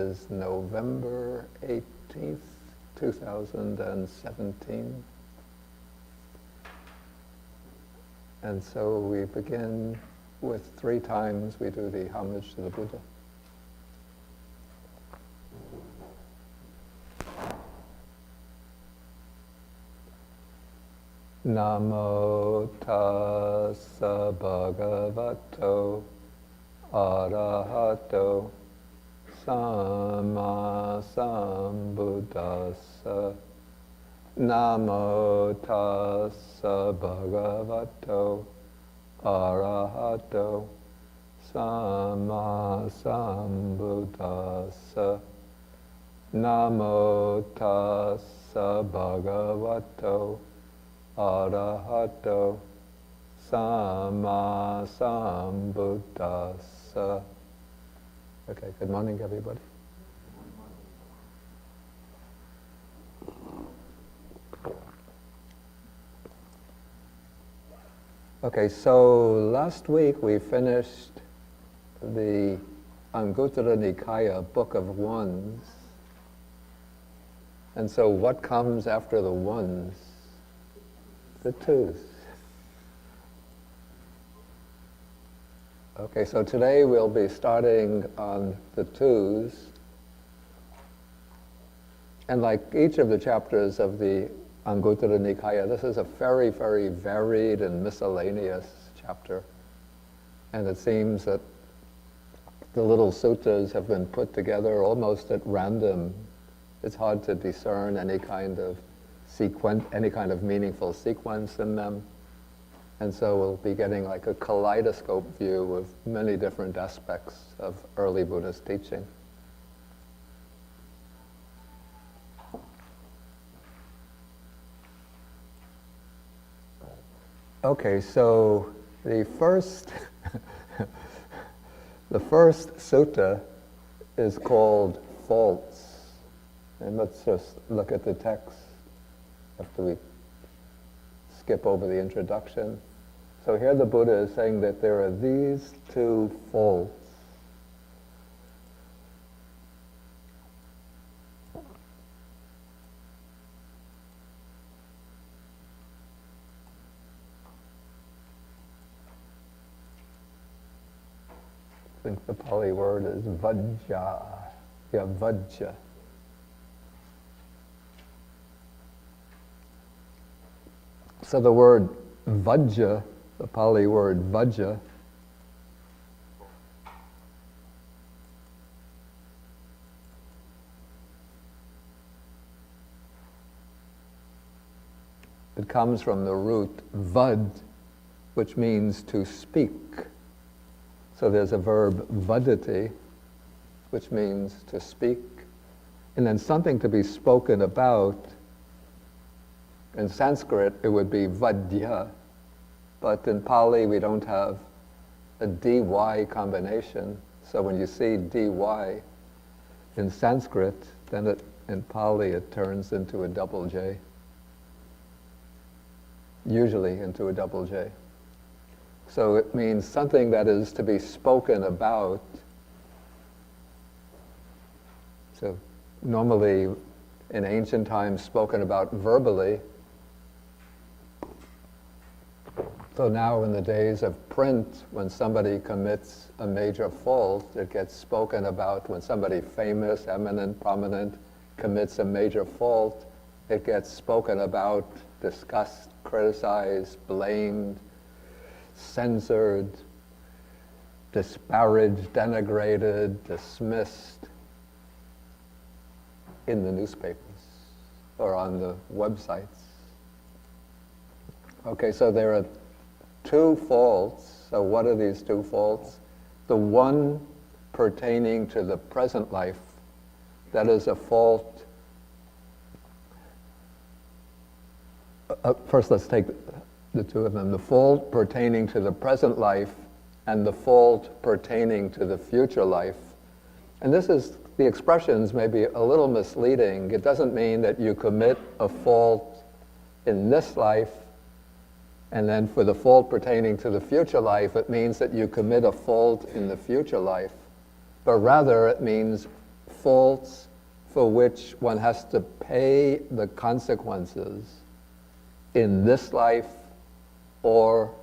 is November 18th, 2017. And so we begin with 3 times we do the homage to the Buddha. Namo tassa bhagavato arahato samma sambuddhassa. Namo tassa bhagavato arahato samma sambuddhassa. Namo tassa bhagavato arahato samma sambuddhassa. Okay, good morning, everybody. Okay, so last week we finished the Anguttara Nikaya Book of Ones. And so what comes after the ones? The twos. Okay, so today we'll be starting on the twos. And like each of the chapters of the Anguttara Nikaya, this is a very, very varied and miscellaneous chapter. And it seems that the little suttas have been put together almost at random. It's hard to discern any kind of meaningful sequence in them. And so we'll be getting like a kaleidoscope view of many different aspects of early Buddhist teaching. Okay, so the first sutta is called Faults. And let's just look at the text after we skip over the introduction. So here the Buddha is saying that there are these 2 faults. I think the Pali word is vajja. Yeah, vajja. So the word vajja, the Pali word vajja, it comes from the root vad, which means to speak. So there's a verb vadati, which means to speak, and then something to be spoken about. In Sanskrit, it would be vadya, but in Pali, we don't have a dy combination. So when you see dy in Sanskrit, then in Pali, it turns into a double J. Usually into a double J. So it means something that is to be spoken about. So normally, in ancient times, spoken about verbally. So now in the days of print, when somebody commits a major fault, it gets spoken about. When somebody famous, eminent, prominent commits a major fault, it gets spoken about, discussed, criticized, blamed, censored, disparaged, denigrated, dismissed in the newspapers or on the websites. Okay, so there are 2 faults. So what are these 2 faults? The one pertaining to the present life, that is a fault. First, let's take the 2 of them. The fault pertaining to the present life and the fault pertaining to the future life. And the expressions may be a little misleading. It doesn't mean that you commit a fault in this life, and then for the fault pertaining to the future life, it means that you commit a fault in the future life. But rather, it means faults for which one has to pay the consequences in this life or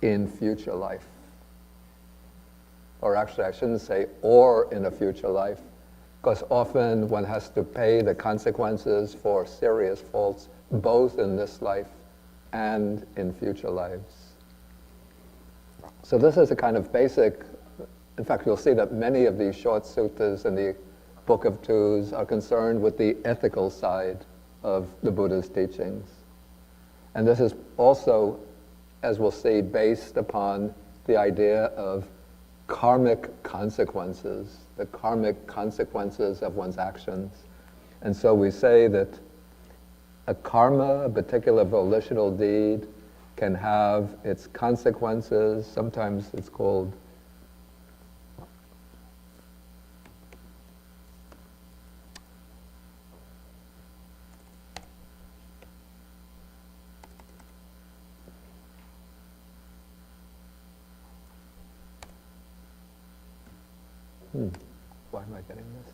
in future life. Or actually, I shouldn't say or in a future life, because often one has to pay the consequences for serious faults both in this life and in future lives. So this is a kind of basic, in fact, you'll see that many of these short suttas in the Book of Twos are concerned with the ethical side of the Buddha's teachings. And this is also, as we'll see, based upon the idea of karmic consequences, the karmic consequences of one's actions. And so we say that a karma, a particular volitional deed, can have its consequences. Sometimes it's called why am I getting this?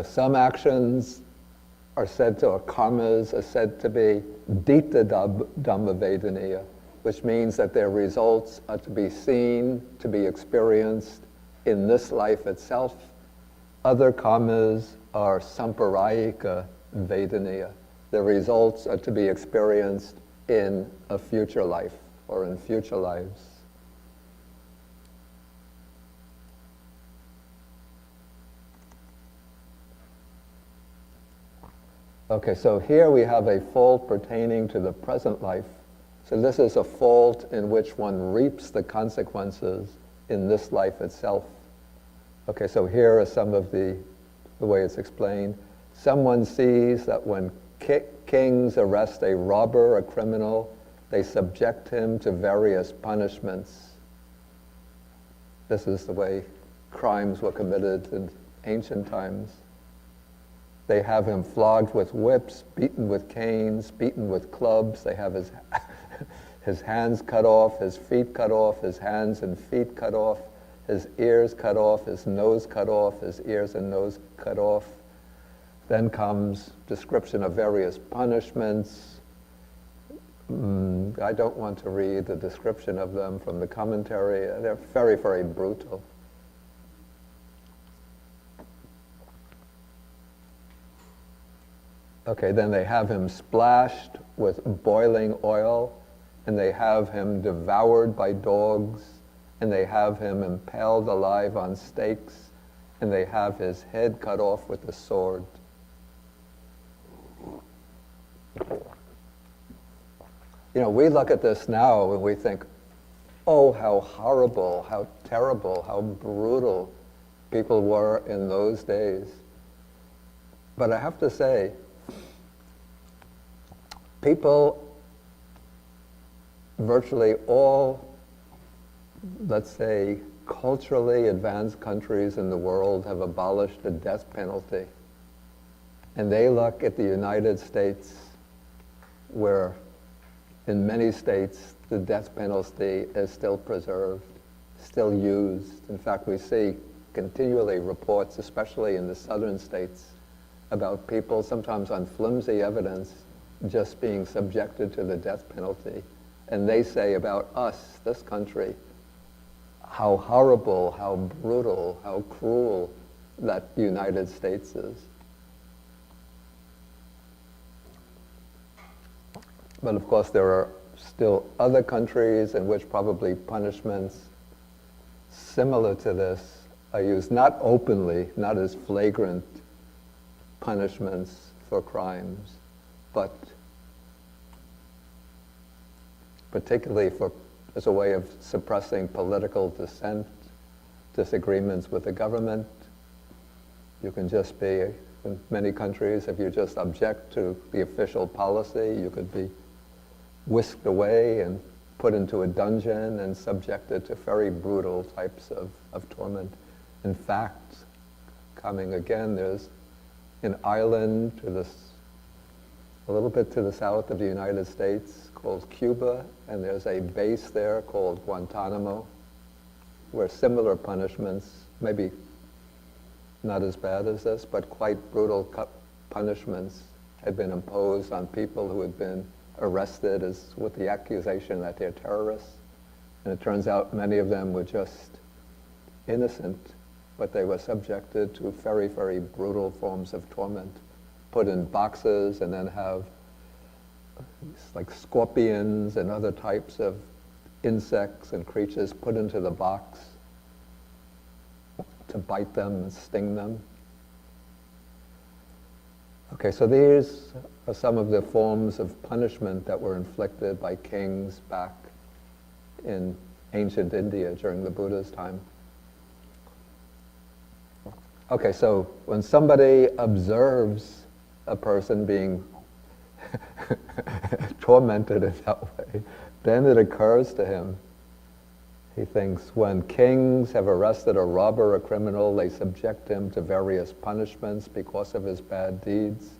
Some actions are said to, or karmas are said to be dita dhamma vedaniya, which means that their results are to be seen, to be experienced in this life itself. Other karmas are samparayika vedaniya. The results are to be experienced in a future life or in future lives. Okay, so here we have a fault pertaining to the present life. So this is a fault in which one reaps the consequences in this life itself. Okay, so here are some of the way it's explained. Someone sees that when kings arrest a robber, a criminal, they subject him to various punishments. This is the way crimes were committed in ancient times. They have him flogged with whips, beaten with canes, beaten with clubs. They have his hands cut off, his feet cut off, his hands and feet cut off, his ears cut off, his nose cut off, his ears and nose cut off. Then comes description of various punishments. I don't want to read the description of them from the commentary. They're very, very brutal. Okay, then they have him splashed with boiling oil, and they have him devoured by dogs, and they have him impaled alive on stakes, and they have his head cut off with a sword. You know, we look at this now and we think, oh, how horrible, how terrible, how brutal people were in those days. But I have to say, people, virtually all, let's say, culturally advanced countries in the world have abolished the death penalty. And they look at the United States, where in many states the death penalty is still preserved, still used. In fact, we see continually reports, especially in the southern states, about people, sometimes on flimsy evidence, just being subjected to the death penalty. And they say about us, this country, how horrible, how brutal, how cruel that the United States is. But of course there are still other countries in which probably punishments similar to this are used, not openly, not as flagrant punishments for crimes, but particularly as a way of suppressing political dissent, disagreements with the government. You can just be, in many countries, if you just object to the official policy, you could be whisked away and put into a dungeon and subjected to very brutal types of torment. In fact, coming again, there's an island a little bit to the south of the United States called Cuba, and there's a base there called Guantanamo, where similar punishments, maybe not as bad as this, but quite brutal punishments had been imposed on people who had been arrested with the accusation that they're terrorists. And it turns out many of them were just innocent, but they were subjected to very, very brutal forms of torment, put in boxes and then have like scorpions and other types of insects and creatures put into the box to bite them and sting them. Okay, so these are some of the forms of punishment that were inflicted by kings back in ancient India during the Buddha's time. Okay, so when somebody observes a person being tormented in that way, then it occurs to him, he thinks, when kings have arrested a robber, a criminal, they subject him to various punishments because of his bad deeds.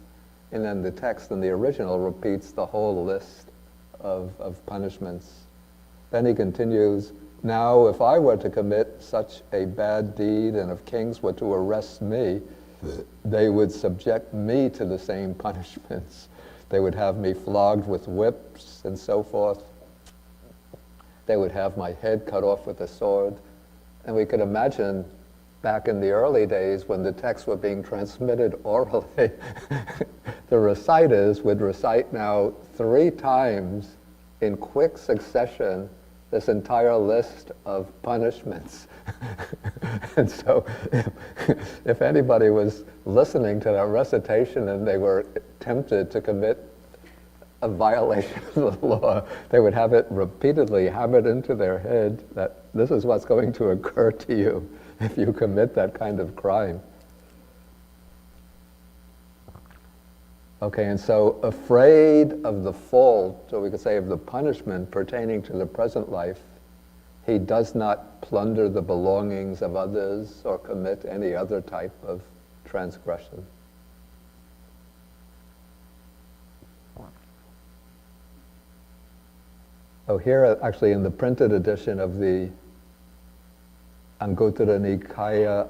And then the text in the original repeats the whole list of punishments. Then he continues, now if I were to commit such a bad deed and if kings were to arrest me, they would subject me to the same punishments. They would have me flogged with whips and so forth. They would have my head cut off with a sword. And we could imagine back in the early days when the texts were being transmitted orally, the reciters would recite now 3 times in quick succession this entire list of punishments. And so if anybody was listening to that recitation and they were tempted to commit a violation of the law, they would have it repeatedly hammered into their head that this is what's going to occur to you if you commit that kind of crime. Okay, and so afraid of the fault, or we could say of the punishment pertaining to the present life, he does not plunder the belongings of others or commit any other type of transgression. So here, actually, in the printed edition of the Anguttara Nikaya,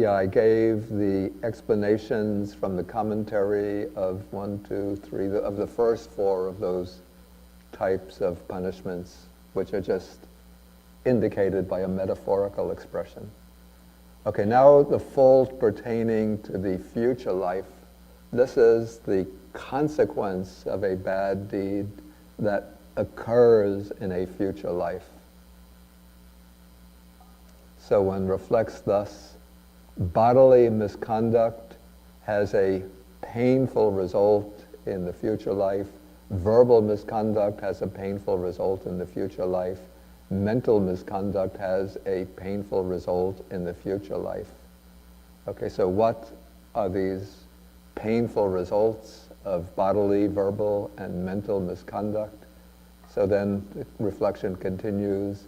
I gave the explanations from the commentary of 1, 2, 3, of the first 4 of those types of punishments, which are just indicated by a metaphorical expression. Okay, now the fault pertaining to the future life. This is the consequence of a bad deed that occurs in a future life. So one reflects thus, bodily misconduct has a painful result in the future life. Verbal misconduct has a painful result in the future life. Mental misconduct has a painful result in the future life. Okay, so what are these painful results of bodily, verbal, and mental misconduct? So then the reflection continues.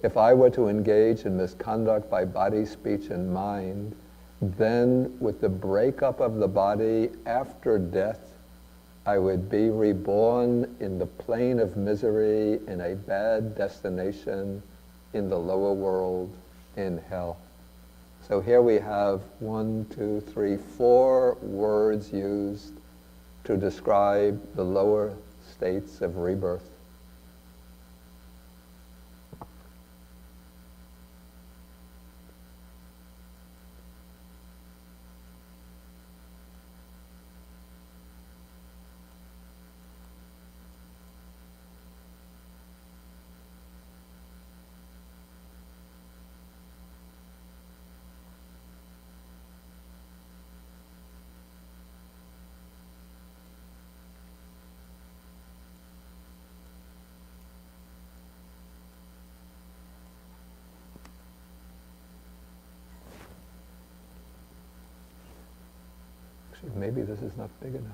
If I were to engage in misconduct by body, speech, and mind, then with the breakup of the body after death, I would be reborn in the plane of misery in a bad destination in the lower world, in hell. So here we have 1, 2, 3, 4 words used to describe the lower states of rebirth. maybe this is not big enough.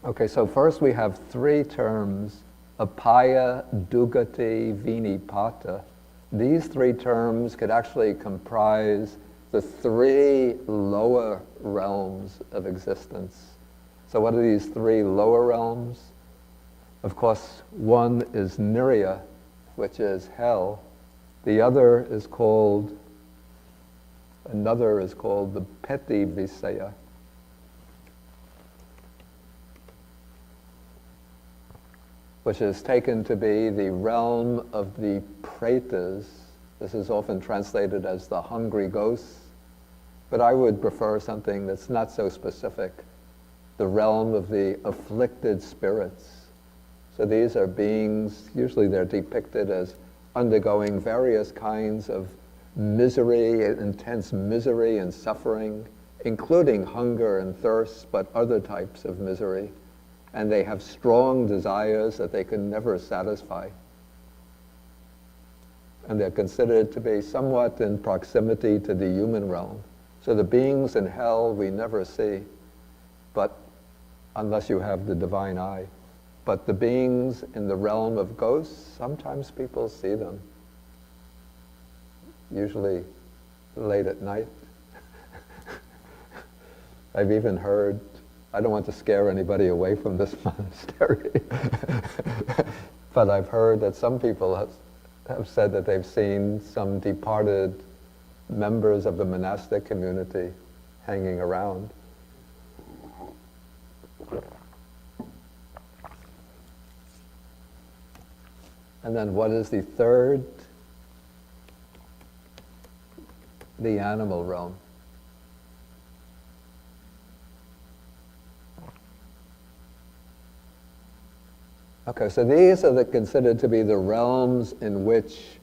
Okay, so first we have three terms, apaya, dugati, vinipata. These three terms could actually comprise the three lower realms of existence. So what are these three lower realms? Of course, one is nirya, which is hell. Another is called the peti visaya. Which is taken to be the realm of the pretas. This is often translated as the hungry ghosts, but I would prefer something that's not so specific, the realm of the afflicted spirits. So these are beings, usually they're depicted as undergoing various kinds of misery, intense misery and suffering, including hunger and thirst, but other types of misery. And they have strong desires that they can never satisfy. And they're considered to be somewhat in proximity to the human realm. So the beings in hell we never see, but unless you have the divine eye. But the beings in the realm of ghosts, sometimes people see them. Usually late at night. I've even heard, I don't want to scare anybody away from this monastery, but I've heard that some people have said that they've seen some departed members of the monastic community hanging around. And then what is the third? The animal realm. Okay, so these are considered to be the realms in which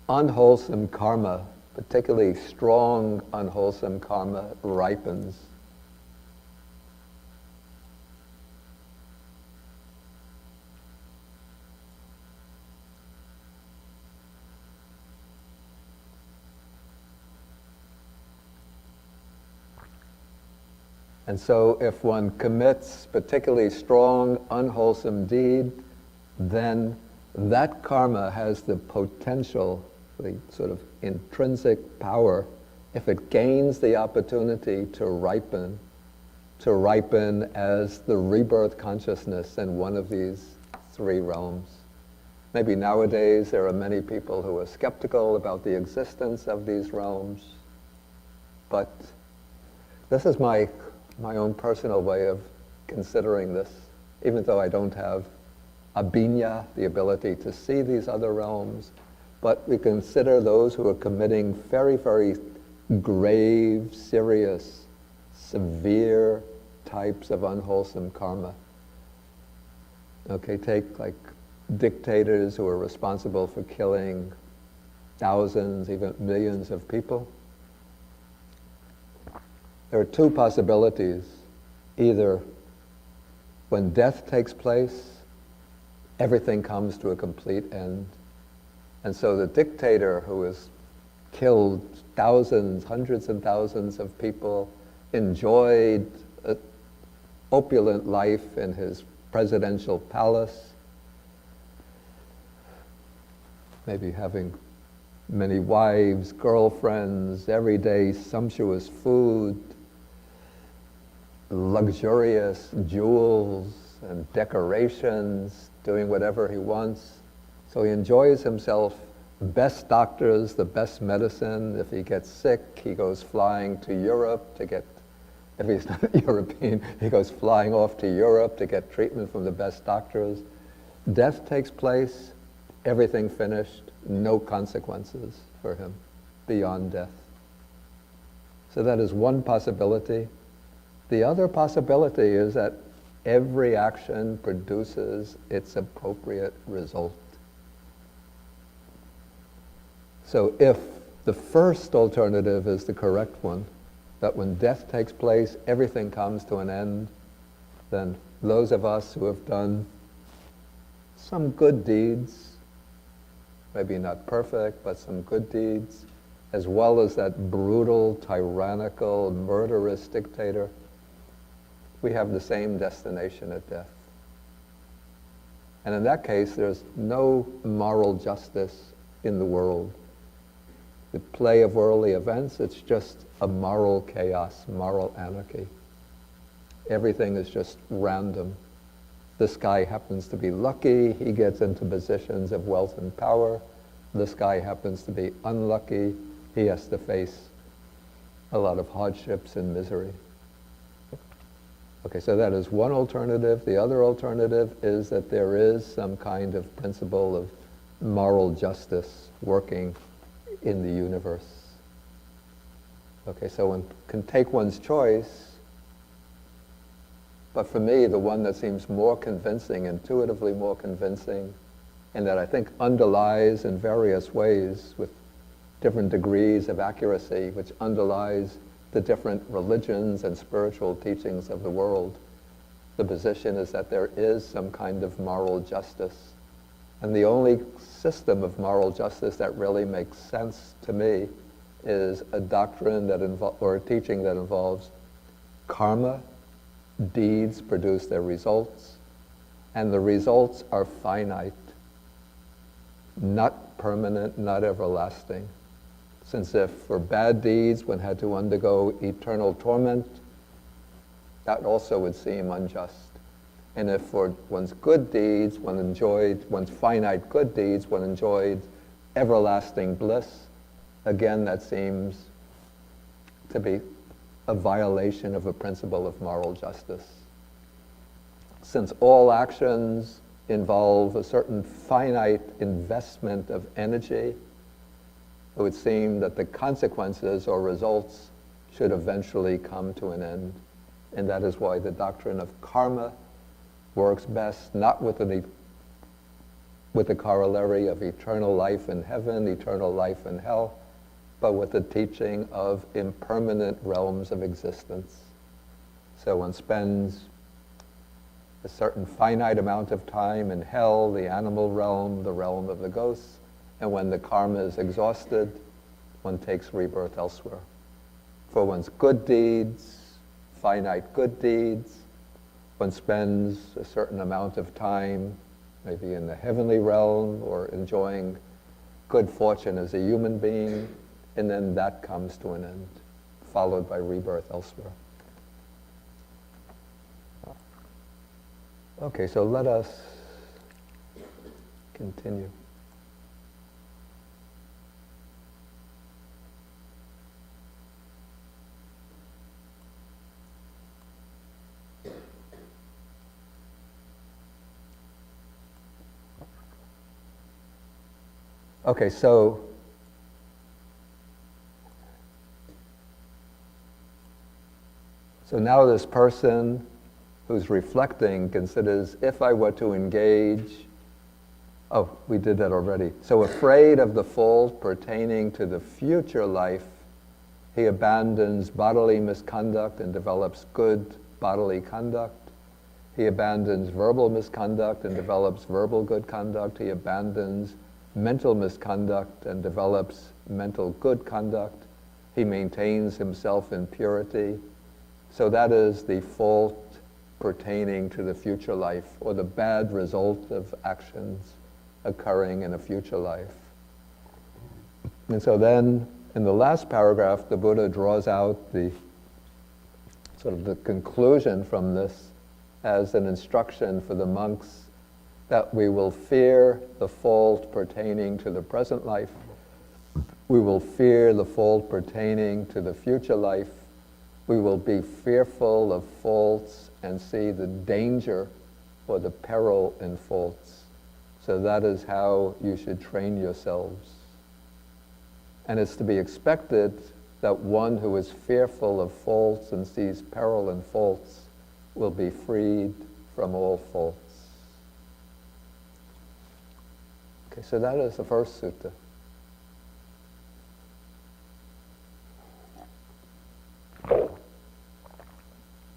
unwholesome karma, particularly strong unwholesome karma, ripens. And so if one commits particularly strong, unwholesome deed, then that karma has the potential, the sort of intrinsic power, if it gains the opportunity to ripen as the rebirth consciousness in one of these three realms. Maybe nowadays there are many people who are skeptical about the existence of these realms, but this is my own personal way of considering this, even though I don't have abhinya, the ability to see these other realms, but we consider those who are committing very, very grave, serious, severe types of unwholesome karma. Okay, take like dictators who are responsible for killing thousands, even millions of people. There are two possibilities. Either when death takes place, everything comes to a complete end. And so the dictator who has killed thousands, hundreds and thousands of people, enjoyed an opulent life in his presidential palace, maybe having many wives, girlfriends, everyday sumptuous food, luxurious jewels and decorations, doing whatever he wants. So he enjoys himself, best doctors, the best medicine. If he gets sick, he goes flying to Europe to get, if he's not European, he goes flying off to Europe to get treatment from the best doctors. Death takes place, everything finished, no consequences for him beyond death. So that is one possibility. The other possibility is that Every action produces its appropriate result. So if the first alternative is the correct one, that when death takes place, everything comes to an end, then those of us who have done some good deeds, maybe not perfect, but some good deeds, as well as that brutal, tyrannical, murderous dictator, we have the same destination at death. And in that case, there's no moral justice in the world. The play of worldly events, it's just a moral chaos, moral anarchy. Everything is just random. This guy happens to be lucky, he gets into positions of wealth and power. This guy happens to be unlucky, he has to face a lot of hardships and misery. Okay, so that is one alternative. The other alternative is that there is some kind of principle of moral justice working in the universe. Okay, so one can take one's choice, but for me, the one that seems more convincing, intuitively more convincing, and that I think underlies in various ways with different degrees of accuracy, which underlies the different religions and spiritual teachings of the world. The position is that there is some kind of moral justice. And the only system of moral justice that really makes sense to me is a doctrine that or a teaching that involves karma, deeds produce their results, and the results are finite, not permanent, not everlasting. Since if for bad deeds one had to undergo eternal torment, that also would seem unjust. And if for one's good deeds, one's finite good deeds, one enjoyed everlasting bliss, again, that seems to be a violation of a principle of moral justice. Since all actions involve a certain finite investment of energy, it would seem that the consequences or results should eventually come to an end. And that is why the doctrine of karma works best, not with the corollary of eternal life in heaven, eternal life in hell, but with the teaching of impermanent realms of existence. So one spends a certain finite amount of time in hell, the animal realm, the realm of the ghosts, and when the karma is exhausted, one takes rebirth elsewhere. For one's good deeds, finite good deeds, one spends a certain amount of time, maybe in the heavenly realm or enjoying good fortune as a human being, and then that comes to an end, followed by rebirth elsewhere. Okay, so let us continue. Okay, so now this person who's reflecting considers, if I were to engage, oh, we did that already. So afraid of the fault pertaining to the future life, he abandons bodily misconduct and develops good bodily conduct. He abandons verbal misconduct and develops verbal good conduct. He abandons mental misconduct and develops mental good conduct. He maintains himself in purity. So that is the fault pertaining to the future life, or the bad result of actions occurring in a future life. And so then, in the last paragraph, the Buddha draws out the sort of the conclusion from this as an instruction for the monks that we will fear the fault pertaining to the present life. We will fear the fault pertaining to the future life. We will be fearful of faults and see the danger or the peril in faults. So that is how you should train yourselves. And it's to be expected that one who is fearful of faults and sees peril in faults will be freed from all faults. Okay, so that is the first sutta.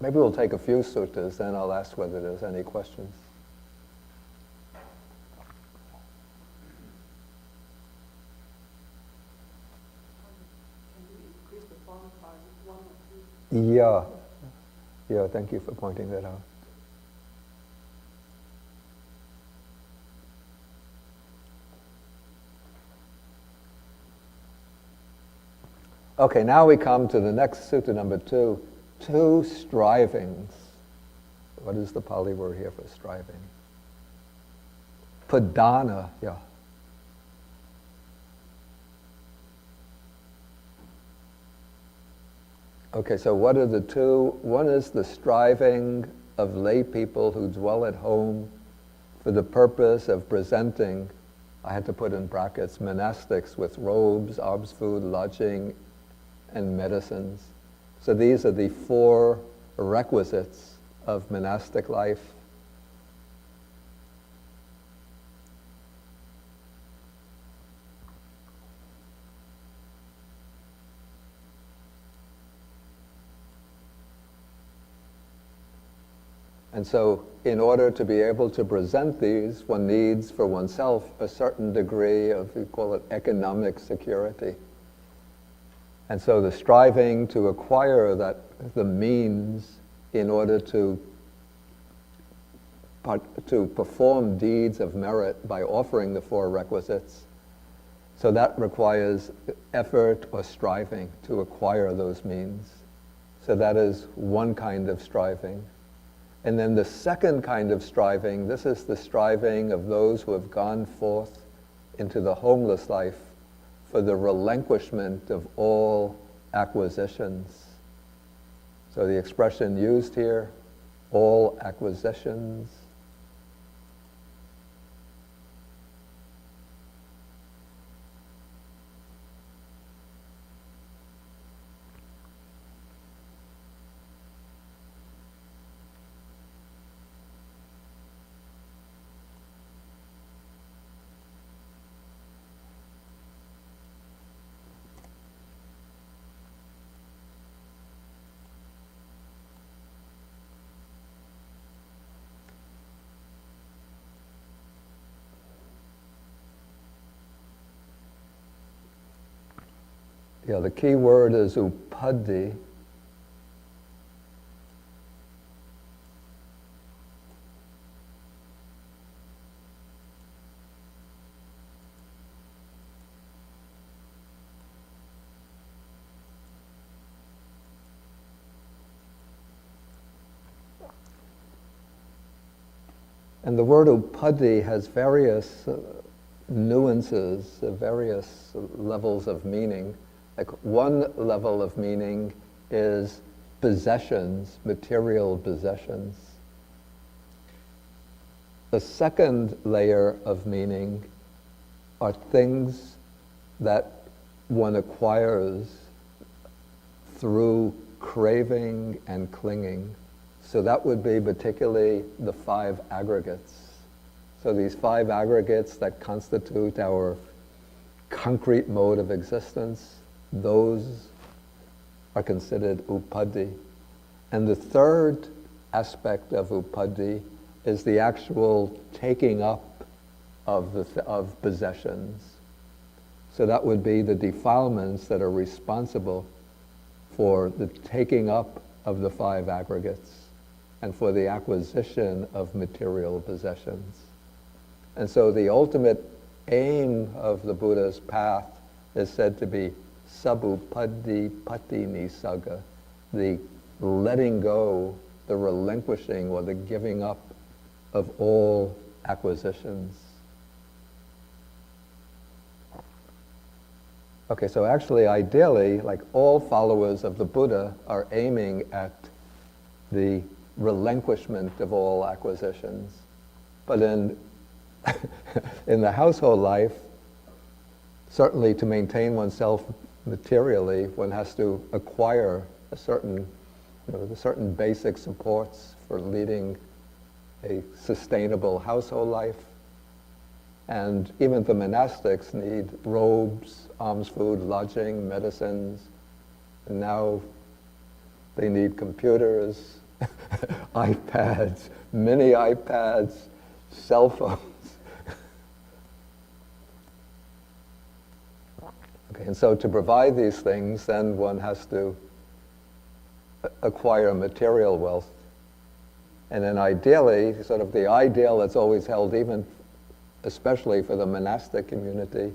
Maybe we'll take a few suttas, then I'll ask whether there's any questions. Yeah, thank you for pointing that out. Okay, now we come to the next sutta, number 2, 2 strivings. What is the Pali word here for striving? Padana, yeah. Okay, so what are the 2? One is the striving of lay people who dwell at home for the purpose of presenting, I had to put in brackets, monastics with robes, alms, food, lodging, and medicines. So these are the 4 requisites of monastic life. And so in order to be able to present these, one needs for oneself a certain degree of, we call it economic security. And so the striving to acquire the means in order to perform deeds of merit by offering the 4 requisites, so that requires effort or striving to acquire those means. So that is one kind of striving. And then the second kind of striving, this is the striving of those who have gone forth into the homeless life for the relinquishment of all acquisitions. So the expression used here, all acquisitions. Yeah, the key word is upadhi. And the word upadhi has various nuances, various levels of meaning. Like one level of meaning is possessions, material possessions. The second layer of meaning are things that one acquires through craving and clinging. So that would be particularly the 5 aggregates. So these 5 aggregates that constitute our concrete mode of existence, those are considered upadhi. And the third aspect of upadhi is the actual taking up of possessions. So that would be the defilements that are responsible for the taking up of the 5 aggregates and for the acquisition of material possessions. And so the ultimate aim of the Buddha's path is said to be sabupadhi pati nisaga, the letting go, the relinquishing or the giving up of all acquisitions. Okay, so actually, ideally, like all followers of the Buddha are aiming at the relinquishment of all acquisitions. But in the household life, certainly to maintain oneself materially, one has to acquire certain basic supports for leading a sustainable household life. And even the monastics need robes, alms food, lodging, medicines. And now they need computers, iPads, mini iPads, cell phones. Okay, and so to provide these things, then one has to acquire material wealth. And then ideally, sort of the ideal that's always held, even especially for the monastic community,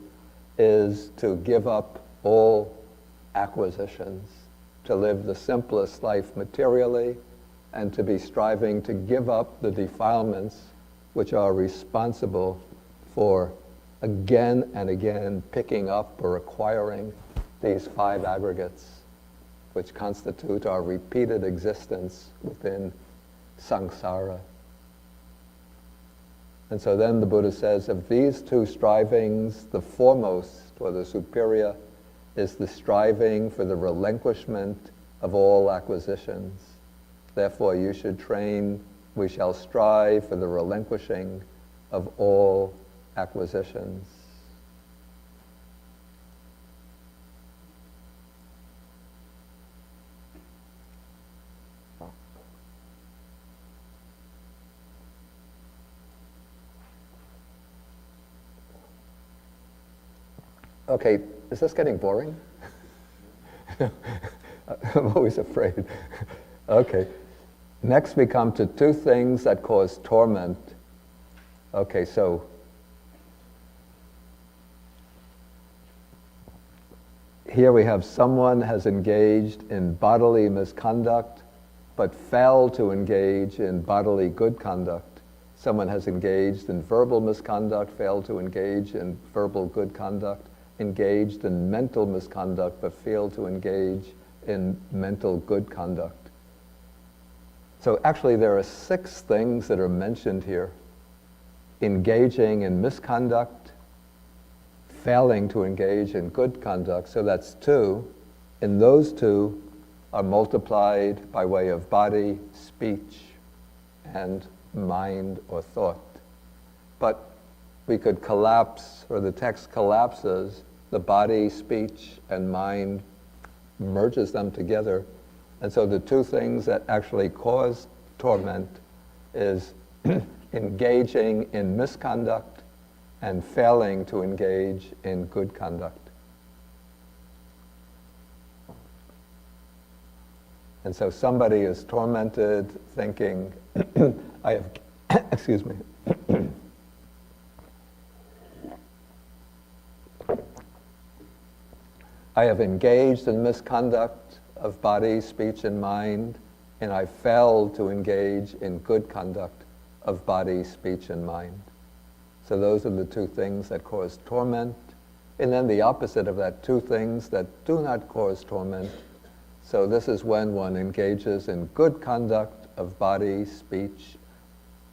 is to give up all acquisitions, to live the simplest life materially, and to be striving to give up the defilements which are responsible for again and again picking up or acquiring these 5 aggregates, which constitute our repeated existence within samsara. And so then the Buddha says, of these 2 strivings, the foremost, or the superior, is the striving for the relinquishment of all acquisitions. Therefore you should train, we shall strive for the relinquishing of all acquisitions. Okay, is this getting boring? I'm always afraid. Okay, next we come to 2 things that cause torment. Okay, so here we have someone has engaged in bodily misconduct, but failed to engage in bodily good conduct. Someone has engaged in verbal misconduct, failed to engage in verbal good conduct, engaged in mental misconduct, but failed to engage in mental good conduct. So actually there are 6 things that are mentioned here. Engaging in misconduct, failing to engage in good conduct, so that's 2. And those 2 are multiplied by way of body, speech, and mind or thought. But we could collapse, or the text collapses, the body, speech, and mind, merges them together. And so the 2 things that actually cause torment is engaging in misconduct and failing to engage in good conduct. And so somebody is tormented thinking, I have, excuse me, I have engaged in misconduct of body, speech, and mind, and I failed to engage in good conduct of body, speech, and mind. So those are the 2 things that cause torment. And then the opposite of that, 2 things that do not cause torment. So this is when one engages in good conduct of body, speech,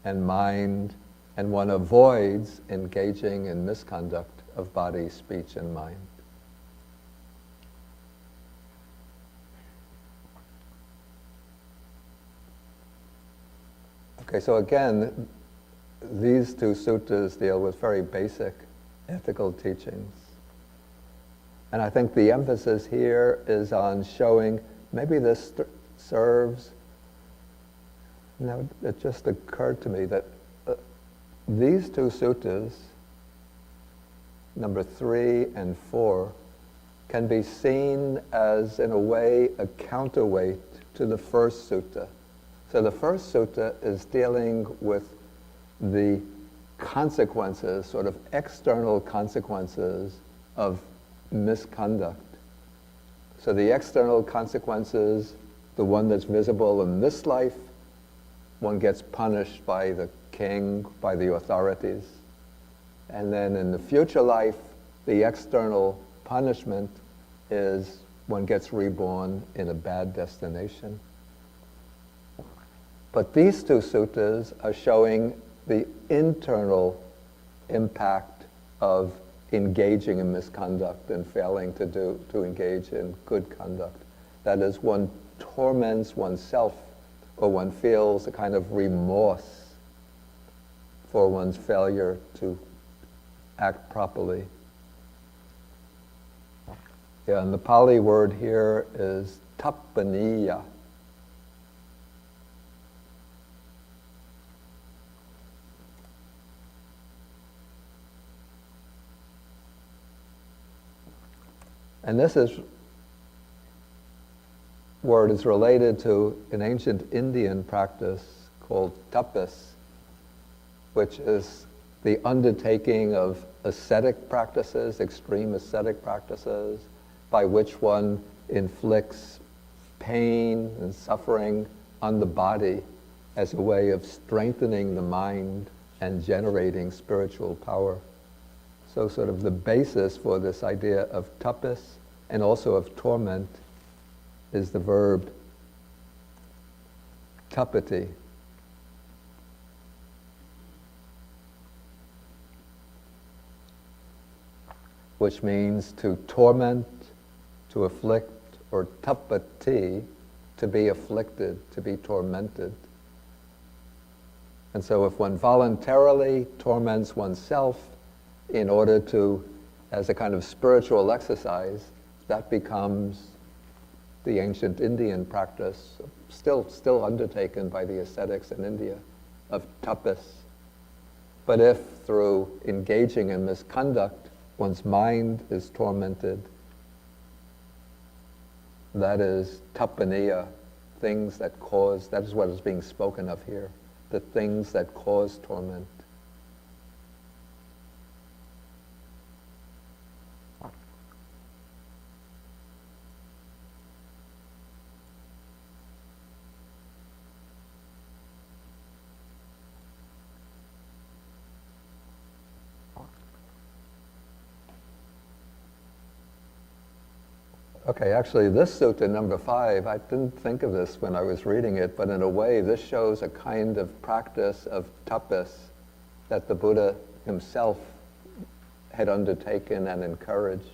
and mind, and one avoids engaging in misconduct of body, speech, and mind. Okay, so again, these 2 suttas deal with very basic ethical teachings. And I think the emphasis here is on showing, maybe this serves, it just occurred to me that these 2 suttas, number 3 and 4, can be seen as, in a way, a counterweight to the first sutta. So the first sutta is dealing with the consequences, sort of external consequences of misconduct. So the external consequences, the one that's visible in this life, one gets punished by the king, by the authorities. And then in the future life, the external punishment is one gets reborn in a bad destination. But these 2 suttas are showing the internal impact of engaging in misconduct and failing to engage in good conduct. That is, one torments oneself, or one feels a kind of remorse for one's failure to act properly. Yeah, and the Pali word here is tappaniya. And this word is related to an ancient Indian practice called tapas, which is the undertaking of ascetic practices, extreme ascetic practices, by which one inflicts pain and suffering on the body as a way of strengthening the mind and generating spiritual power. So sort of the basis for this idea of tapas and also of torment is the verb tapati. Which means to torment, to afflict, or tapati, to be afflicted, to be tormented. And so if one voluntarily torments oneself in order to, as a kind of spiritual exercise, that becomes the ancient Indian practice, still undertaken by the ascetics in India, of tapas. But if through engaging in misconduct, one's mind is tormented, that is tapaniya, things that cause, that is what is being spoken of here, the things that cause torment. Okay, actually this sutta number 5, I didn't think of this when I was reading it, but in a way this shows a kind of practice of tapas that the Buddha himself had undertaken and encouraged.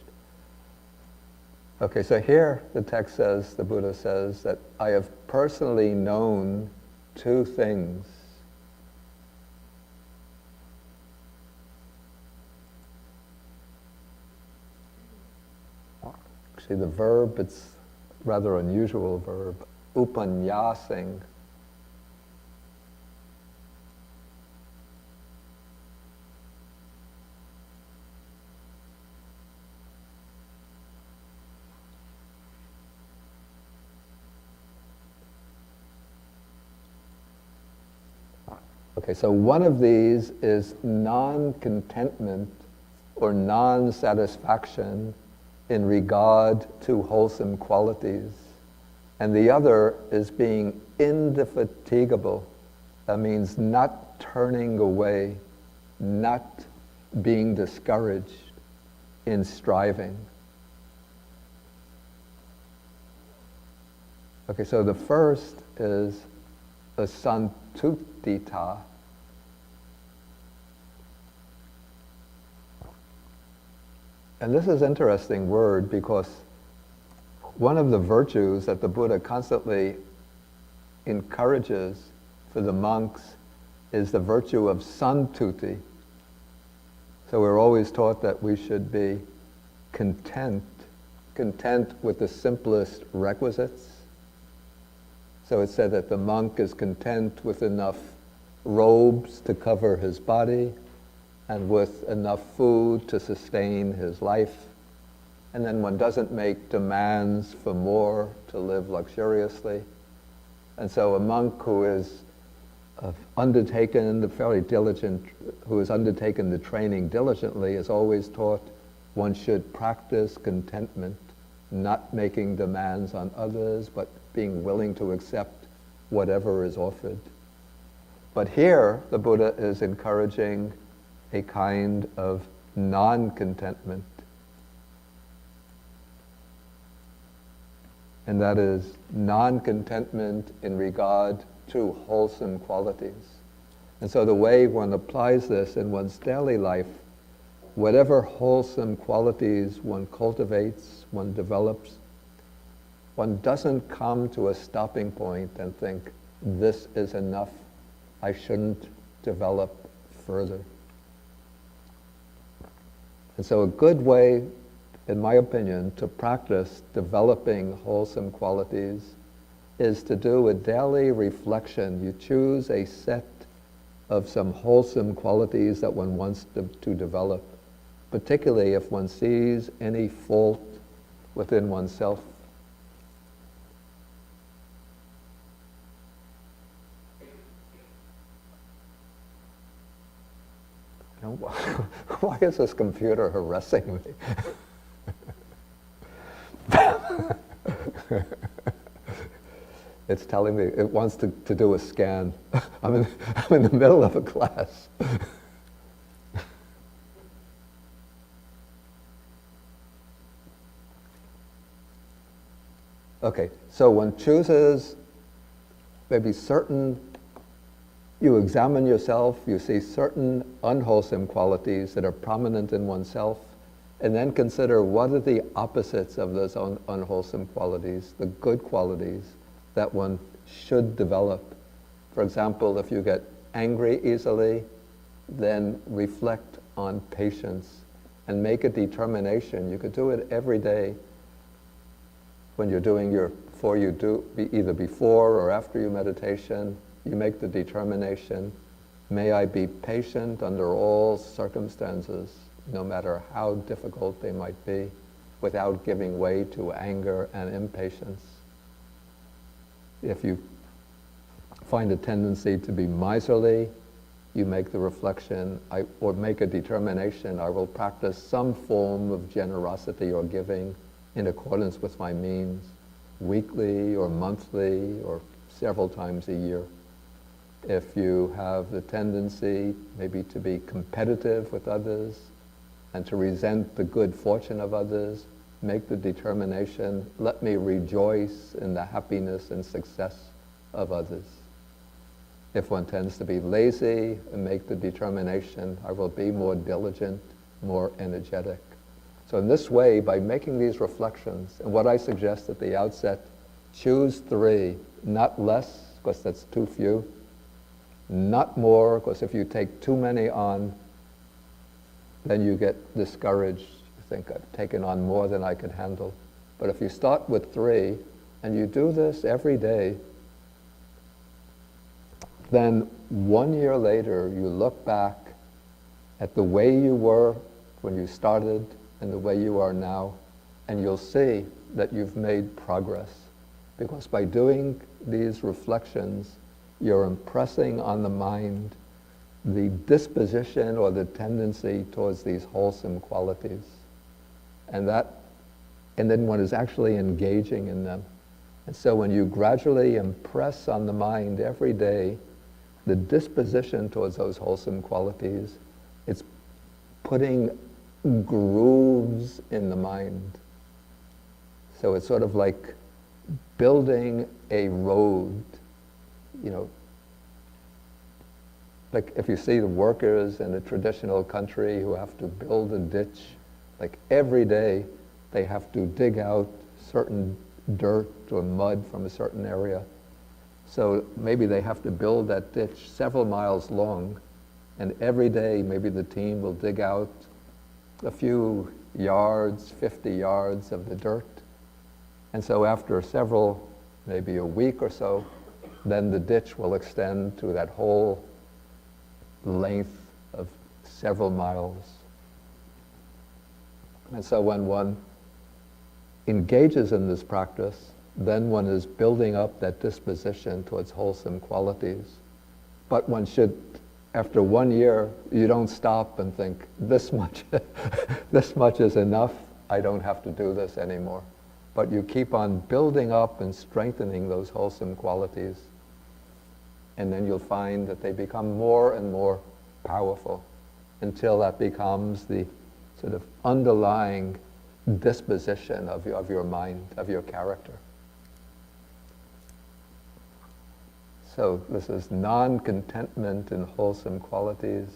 Okay, so here the text says, the Buddha says that I have personally known 2 things. Actually, the verb, it's a rather unusual verb, upanyasing. Okay, so one of these is non-contentment or non-satisfaction in regard to wholesome qualities. And the other is being indefatigable. That means not turning away, not being discouraged in striving. Okay, so the first is asantutita. And this is an interesting word because one of the virtues that the Buddha constantly encourages for the monks is the virtue of santuti. So we're always taught that we should be content with the simplest requisites. So it's said that the monk is content with enough robes to cover his body, and with enough food to sustain his life. And then one doesn't make demands for more to live luxuriously. And so a monk who is undertaken the training diligently is always taught one should practice contentment, not making demands on others, but being willing to accept whatever is offered. But here, the Buddha is encouraging a kind of non-contentment. And that is non-contentment in regard to wholesome qualities. And so the way one applies this in one's daily life, whatever wholesome qualities one cultivates, one develops, one doesn't come to a stopping point and think, this is enough, I shouldn't develop further. And so a good way, in my opinion, to practice developing wholesome qualities is to do a daily reflection. You choose a set of some wholesome qualities that one wants to develop, particularly if one sees any fault within oneself. Why is this computer harassing me? It's telling me it wants to do a scan. I'm in the middle of a class. Okay, so one chooses maybe certain, you examine yourself, you see certain unwholesome qualities that are prominent in oneself, and then consider what are the opposites of those unwholesome qualities, the good qualities that one should develop. For example, if you get angry easily, then reflect on patience and make a determination. You could do it every day when you're doing either before or after your meditation. You make the determination, may I be patient under all circumstances, no matter how difficult they might be, without giving way to anger and impatience. If you find a tendency to be miserly, you make the reflection, or make a determination, I will practice some form of generosity or giving in accordance with my means, weekly or monthly or several times a year. If you have the tendency maybe to be competitive with others and to resent the good fortune of others, make the determination, let me rejoice in the happiness and success of others. If one tends to be lazy, make the determination, I will be more diligent, more energetic. So in this way, by making these reflections, and what I suggest at the outset, choose 3, not less, because that's too few, not more, because if you take too many on, then you get discouraged. You think, I've taken on more than I could handle. But if you start with 3, and you do this every day, then 1 year later, you look back at the way you were when you started and the way you are now, and you'll see that you've made progress. Because by doing these reflections, you're impressing on the mind the disposition or the tendency towards these wholesome qualities. And then one is actually engaging in them. And so when you gradually impress on the mind every day the disposition towards those wholesome qualities, it's putting grooves in the mind. So it's sort of like building a road, like if you see the workers in a traditional country who have to build a ditch, like every day they have to dig out certain dirt or mud from a certain area. So maybe they have to build that ditch several miles long, and every day maybe the team will dig out a few yards, 50 yards of the dirt. And so after several, maybe a week or so, then the ditch will extend to that whole length of several miles. And so when one engages in this practice, then one is building up that disposition towards wholesome qualities. But one should, after 1 year, you don't stop and think, this much is enough, I don't have to do this anymore. But you keep on building up and strengthening those wholesome qualities, and then you'll find that they become more and more powerful until that becomes the sort of underlying disposition of your mind, of your character. So this is non-contentment in wholesome qualities.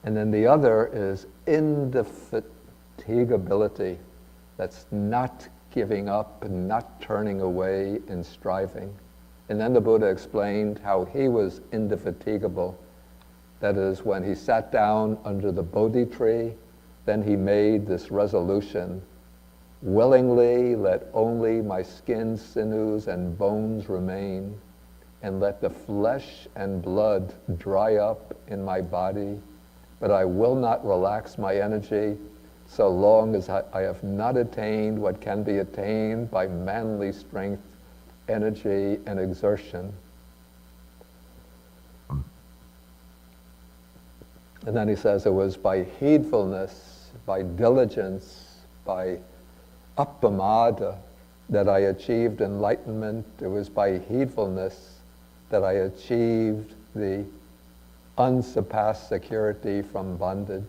And then the other is indefatigability. That's not giving up and not turning away in striving. And then the Buddha explained how he was indefatigable. That is, when he sat down under the Bodhi tree, then he made this resolution: willingly let only my skin, sinews, and bones remain, and let the flesh and blood dry up in my body, but I will not relax my energy so long as I have not attained what can be attained by manly strength, energy, and exertion. And then he says it was by heedfulness, by diligence, by appamada that I achieved enlightenment. It was by heedfulness that I achieved the unsurpassed security from bondage.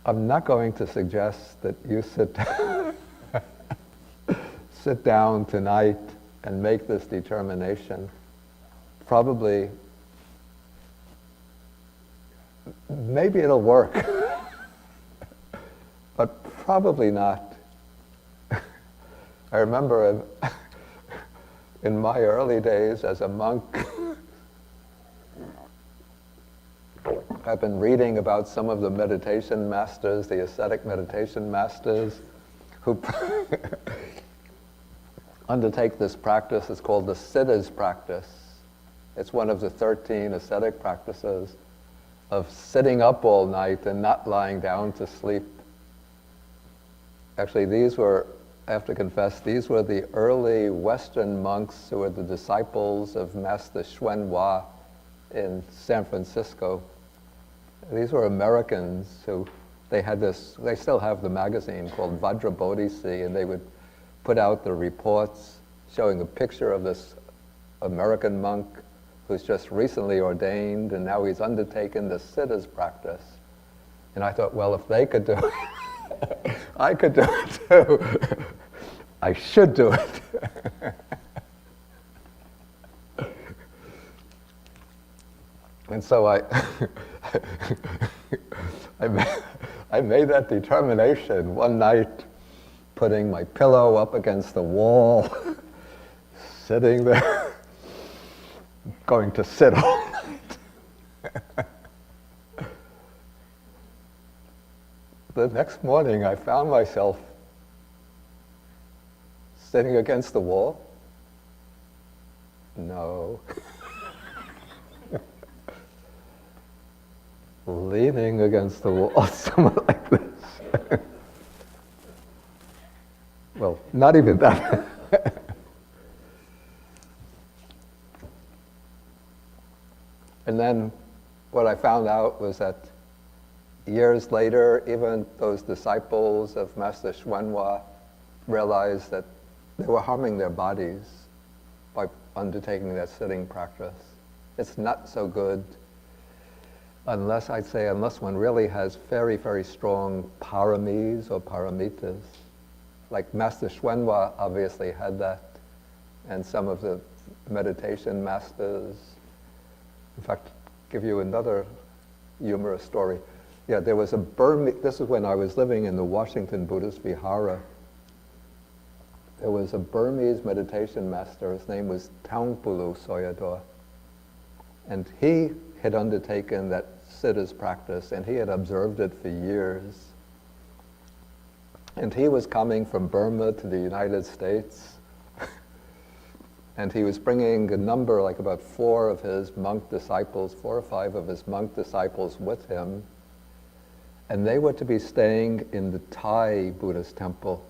I'm not going to suggest that you sit down tonight and make this determination. Probably, maybe it'll work, but probably not. I remember in my early days as a monk, I've been reading about some of the meditation masters, the ascetic meditation masters, who undertake this practice. It's called the Siddhas practice. It's one of the 13 ascetic practices of sitting up all night and not lying down to sleep. Actually, these were, I have to confess, these were the early Western monks who were the disciples of Master Xuanhua in San Francisco. These were Americans who, they still have the magazine called Vajrabodhisi, and they would put out the reports showing a picture of this American monk who's just recently ordained, and now he's undertaken the Siddhas practice. And I thought, well, if they could do it, I could do it too. I should do it. And so I made that determination one night, putting my pillow up against the wall, sitting there, going to sit all night. The next morning, I found myself sitting against the wall. No. Leaning against the wall, somewhere like this. Well, not even that. And then what I found out was that years later, even those disciples of Master Xuanhua realized that they were harming their bodies by undertaking that sitting practice. It's not so good unless one really has very, very strong paramis or paramitas. Like Master Xuanhua obviously had that, and some of the meditation masters. In fact, give you another humorous story. Yeah, there was a Burmese, this is when I was living in the Washington Buddhist Vihara. There was a Burmese meditation master, his name was Taungpulu Soyador. And he had undertaken that Siddhas practice, and he had observed it for years. And he was coming from Burma to the United States, and he was bringing a number, like about 4 of his monk disciples, 4 or 5 of his monk disciples with him, and they were to be staying in the Thai Buddhist temple.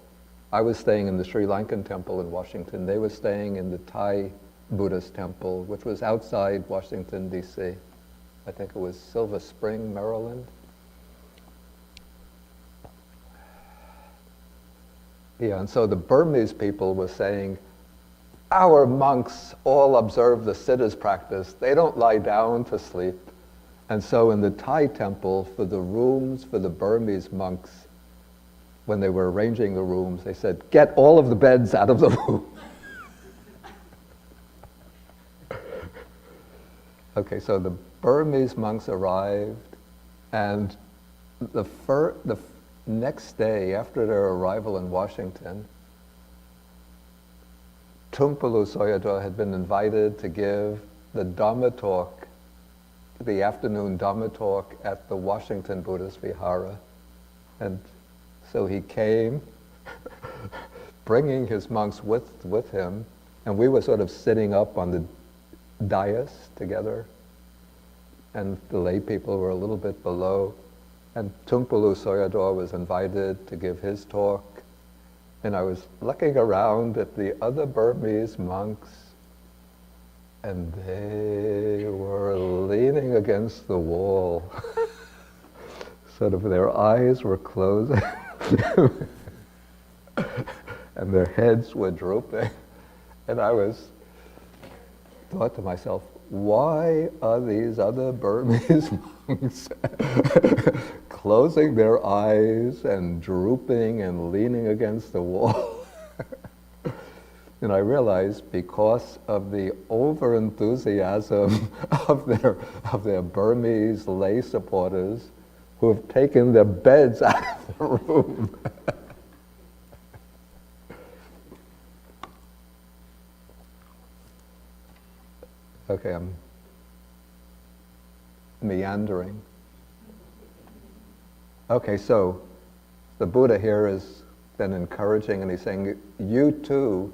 I was staying in the Sri Lankan temple in Washington. They were staying in the Thai Buddhist temple, which was outside Washington, D.C. I think it was Silver Spring, Maryland. Yeah, and so the Burmese people were saying, our monks all observe the Siddhas practice. They don't lie down to sleep. And so in the Thai temple, for the rooms for the Burmese monks, when they were arranging the rooms, they said, get all of the beds out of the room. Okay, so the Burmese monks arrived, and the next day after their arrival in Washington, Tungpalu Sayadaw had been invited to give the Dhamma talk, the afternoon Dhamma talk at the Washington Buddhist Vihara. And so he came, bringing his monks with him, and we were sort of sitting up on the dais together, and the lay people were a little bit below, and Tungpalu Sayadaw was invited to give his talk, and I was looking around at the other Burmese monks, and they were leaning against the wall. Sort of their eyes were closing, and their heads were drooping. And I thought to myself, why are these other Burmese monks closing their eyes and drooping and leaning against the wall? And I realized because of the over-enthusiasm of their Burmese lay supporters who have taken their beds out of the room. Okay, I'm meandering. Okay, so the Buddha here is then encouraging, and he's saying, you too,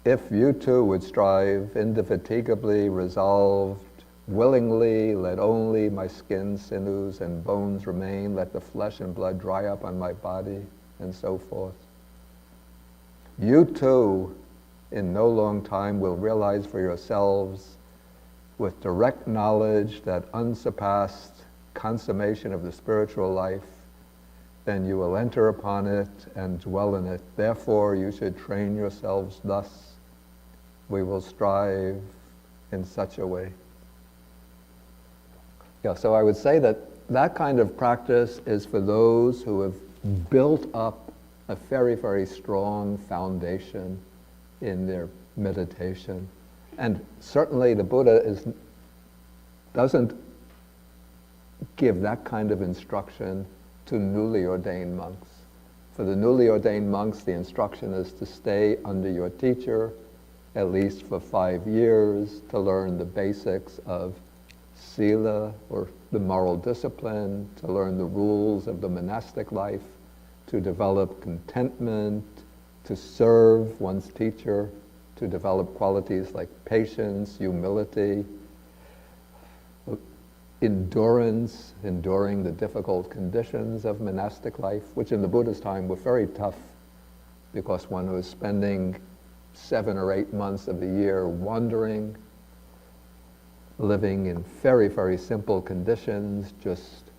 if you too would strive indefatigably, resolved, willingly, let only my skin, sinews, and bones remain, let the flesh and blood dry up on my body, and so forth. You too, in no long time, will realize for yourselves with direct knowledge that unsurpassed consummation of the spiritual life, then you will enter upon it and dwell in it. Therefore, you should train yourselves thus. We will strive in such a way. Yeah, so I would say that that kind of practice is for those who have built up a very, very strong foundation in their meditation. And certainly the Buddha doesn't give that kind of instruction to newly ordained monks. For the newly ordained monks, the instruction is to stay under your teacher at least for 5 years, to learn the basics of sila, or the moral discipline, to learn the rules of the monastic life, to develop contentment, to serve one's teacher, to develop qualities like patience, humility, endurance, enduring the difficult conditions of monastic life, which in the Buddha's time were very tough, because one was spending 7 or 8 months of the year wandering, living in very, very simple conditions, just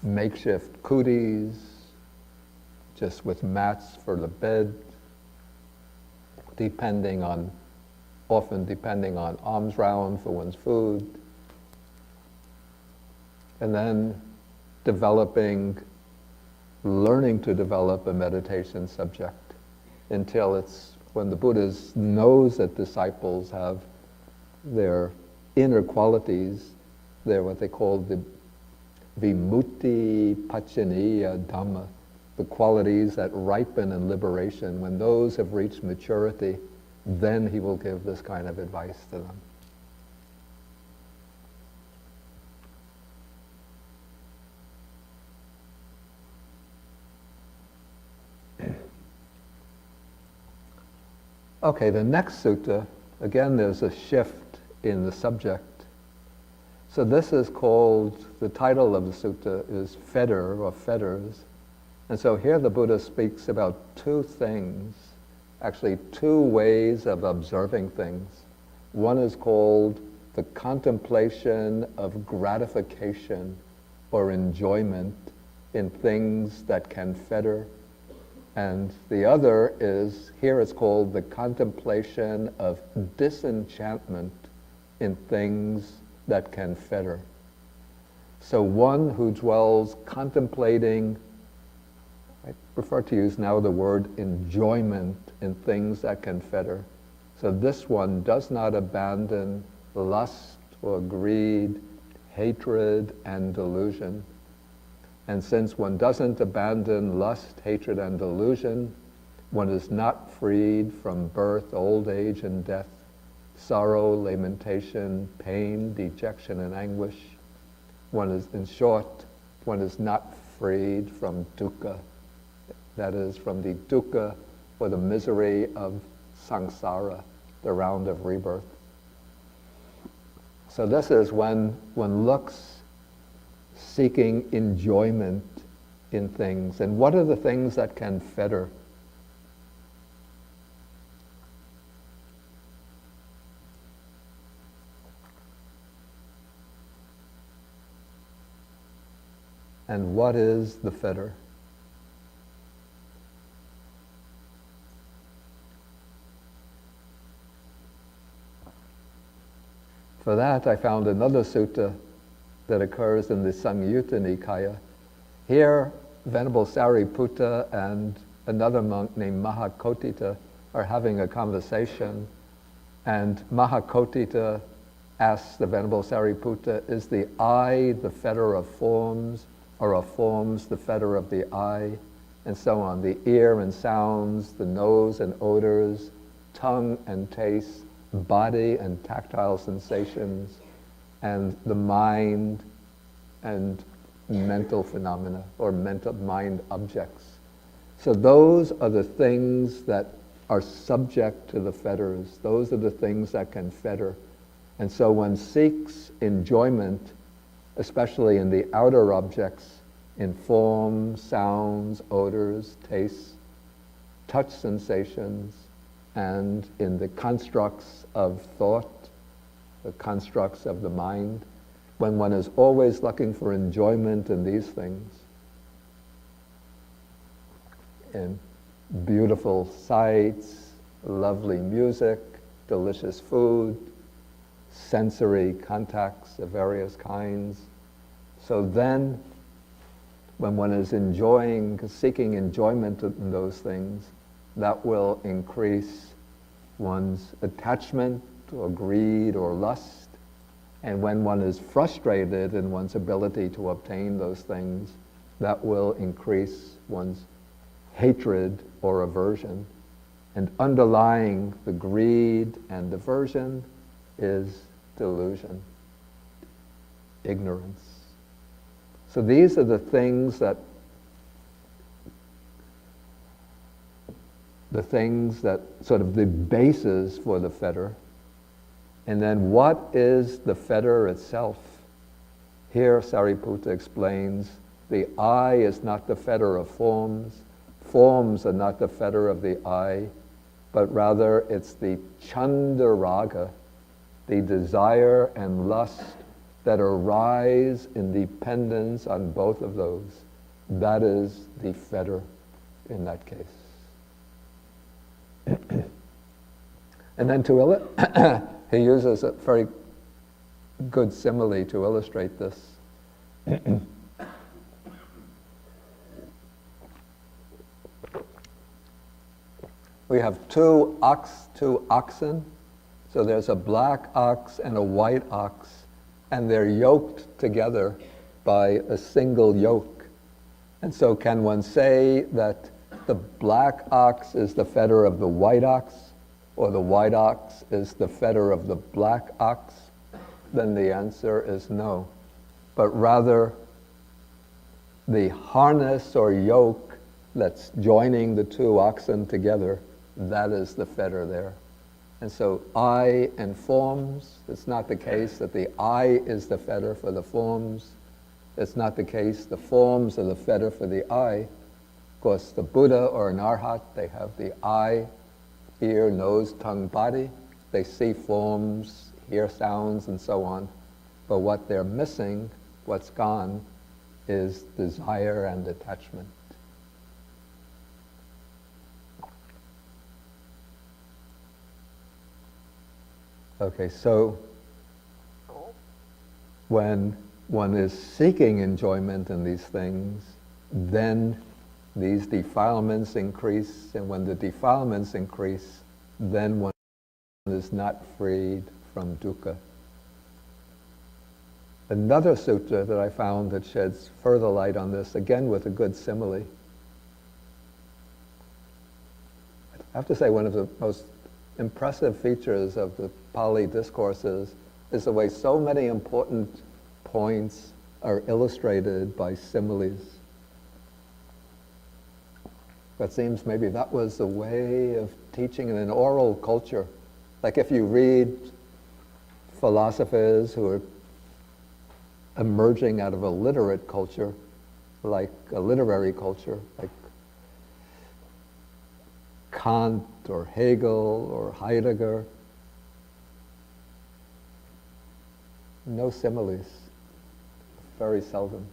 makeshift kutis, just with mats for the bed, often depending on alms round for one's food, and then learning to develop a meditation subject until it's when the Buddha knows that disciples have their inner qualities, they're what they call the vimutti pachaniya dhamma, the qualities that ripen in liberation. When those have reached maturity, then he will give this kind of advice to them. Okay, the next sutta, again there's a shift in the subject. So this is called, the title of the sutta is Fetter or Fetters. And so here the Buddha speaks about 2 things, actually 2 ways of observing things. One is called the contemplation of gratification or enjoyment in things that can fetter. And the other is, here it's called the contemplation of disenchantment in things that can fetter. So one who dwells contemplating, I prefer to use now the word enjoyment in things that can fetter. So this one does not abandon lust or greed, hatred and delusion. And since one doesn't abandon lust, hatred, and delusion, One is not freed from birth, old age, and death, sorrow, lamentation, pain, dejection, and anguish. One is, in short, one is not freed from dukkha, that is, from the dukkha or the misery of samsara, the round of rebirth. So this is when one looks seeking enjoyment in things. And what are the things that can fetter? And what is the fetter? For that, I found another sutta that occurs in the Samyutta Nikaya. Here, Venerable Sariputta and another monk named Mahakotita are having a conversation, and Mahakotita asks the Venerable Sariputta, is the eye the fetter of forms, or are forms the fetter of the eye? And so on. The ear and sounds, the nose and odors, tongue and taste, body and tactile sensations, and the mind and mental phenomena, or mental mind objects. So those are the things that are subject to the fetters. Those are the things that can fetter. And so one seeks enjoyment, especially in the outer objects, in form, sounds, odors, tastes, touch sensations, and in the constructs of thought, the constructs of the mind. When one is always looking for enjoyment in these things, in beautiful sights, lovely music, delicious food, sensory contacts of various kinds. So then, when one is seeking enjoyment in those things, that will increase one's attachment or greed or lust. And when one is frustrated in one's ability to obtain those things, that will increase one's hatred or aversion. And underlying the greed and aversion is delusion, ignorance. So these are the things that sort of the basis for the fetter. And then what is the fetter itself? Here Sariputta explains, the eye is not the fetter of forms. Forms are not the fetter of the eye, but rather it's the chandaraga, the desire and lust that arise in dependence on both of those. That is the fetter in that case. And then he uses a very good simile to illustrate this. We have two oxen. So there's a black ox and a white ox, and they're yoked together by a single yoke. And so can one say that the black ox is the fetter of the white ox, or the white ox is the fetter of the black ox? Then the answer is no. But rather, the harness or yoke that's joining the two oxen together, that is the fetter there. And so eye and forms, it's not the case that the eye is the fetter for the forms. It's not the case the forms are the fetter for the eye. Of course, the Buddha or an Arhat, they have the eye, ear, nose, tongue, body. They see forms, hear sounds, and so on. But what they're missing, what's gone, is desire and attachment. Okay, so when one is seeking enjoyment in these things, then these defilements increase, and when the defilements increase, then one is not freed from dukkha. Another sutta that I found that sheds further light on this, again with a good simile, I have to say one of the most impressive features of the Pali discourses is the way so many important points are illustrated by similes. It seems maybe that was the way of teaching in an oral culture. Like if you read philosophers who are emerging out of a literate culture, like a literary culture, like Kant or Hegel or Heidegger, no similes, very seldom.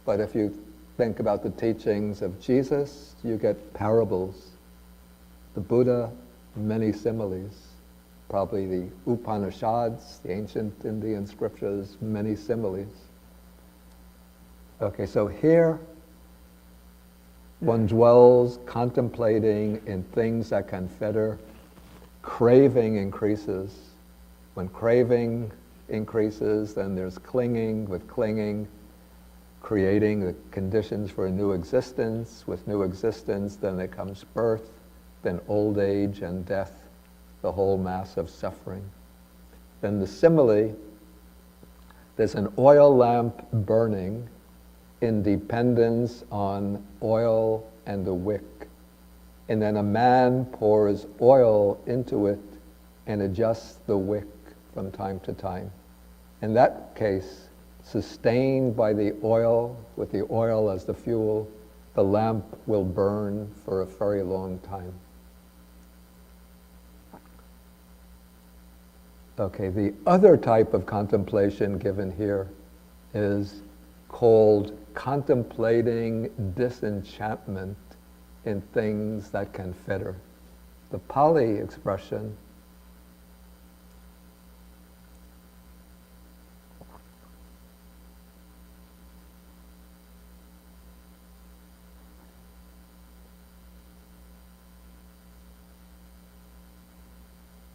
But if you think about the teachings of Jesus, you get parables. The Buddha, many similes. Probably the Upanishads, the ancient Indian scriptures, many similes. Okay, so here one dwells contemplating in things that can fetter. Craving increases. When craving increases, then there's clinging. With clinging, creating the conditions for a new existence. With new existence, then there comes birth, then old age and death, the whole mass of suffering. Then the simile, there's an oil lamp burning in dependence on oil and the wick. And then a man pours oil into it and adjusts the wick from time to time. In that case, sustained by the oil, with the oil as the fuel, the lamp will burn for a very long time. Okay, the other type of contemplation given here is called contemplating disenchantment in things that can fetter. The Pali expression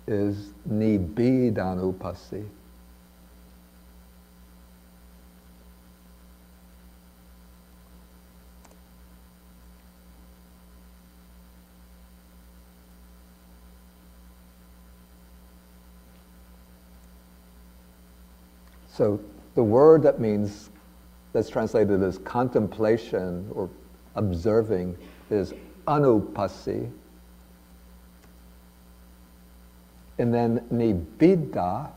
is Nibbidhanupassi. So the word that's translated as contemplation or observing is anupassi. And then nibbida,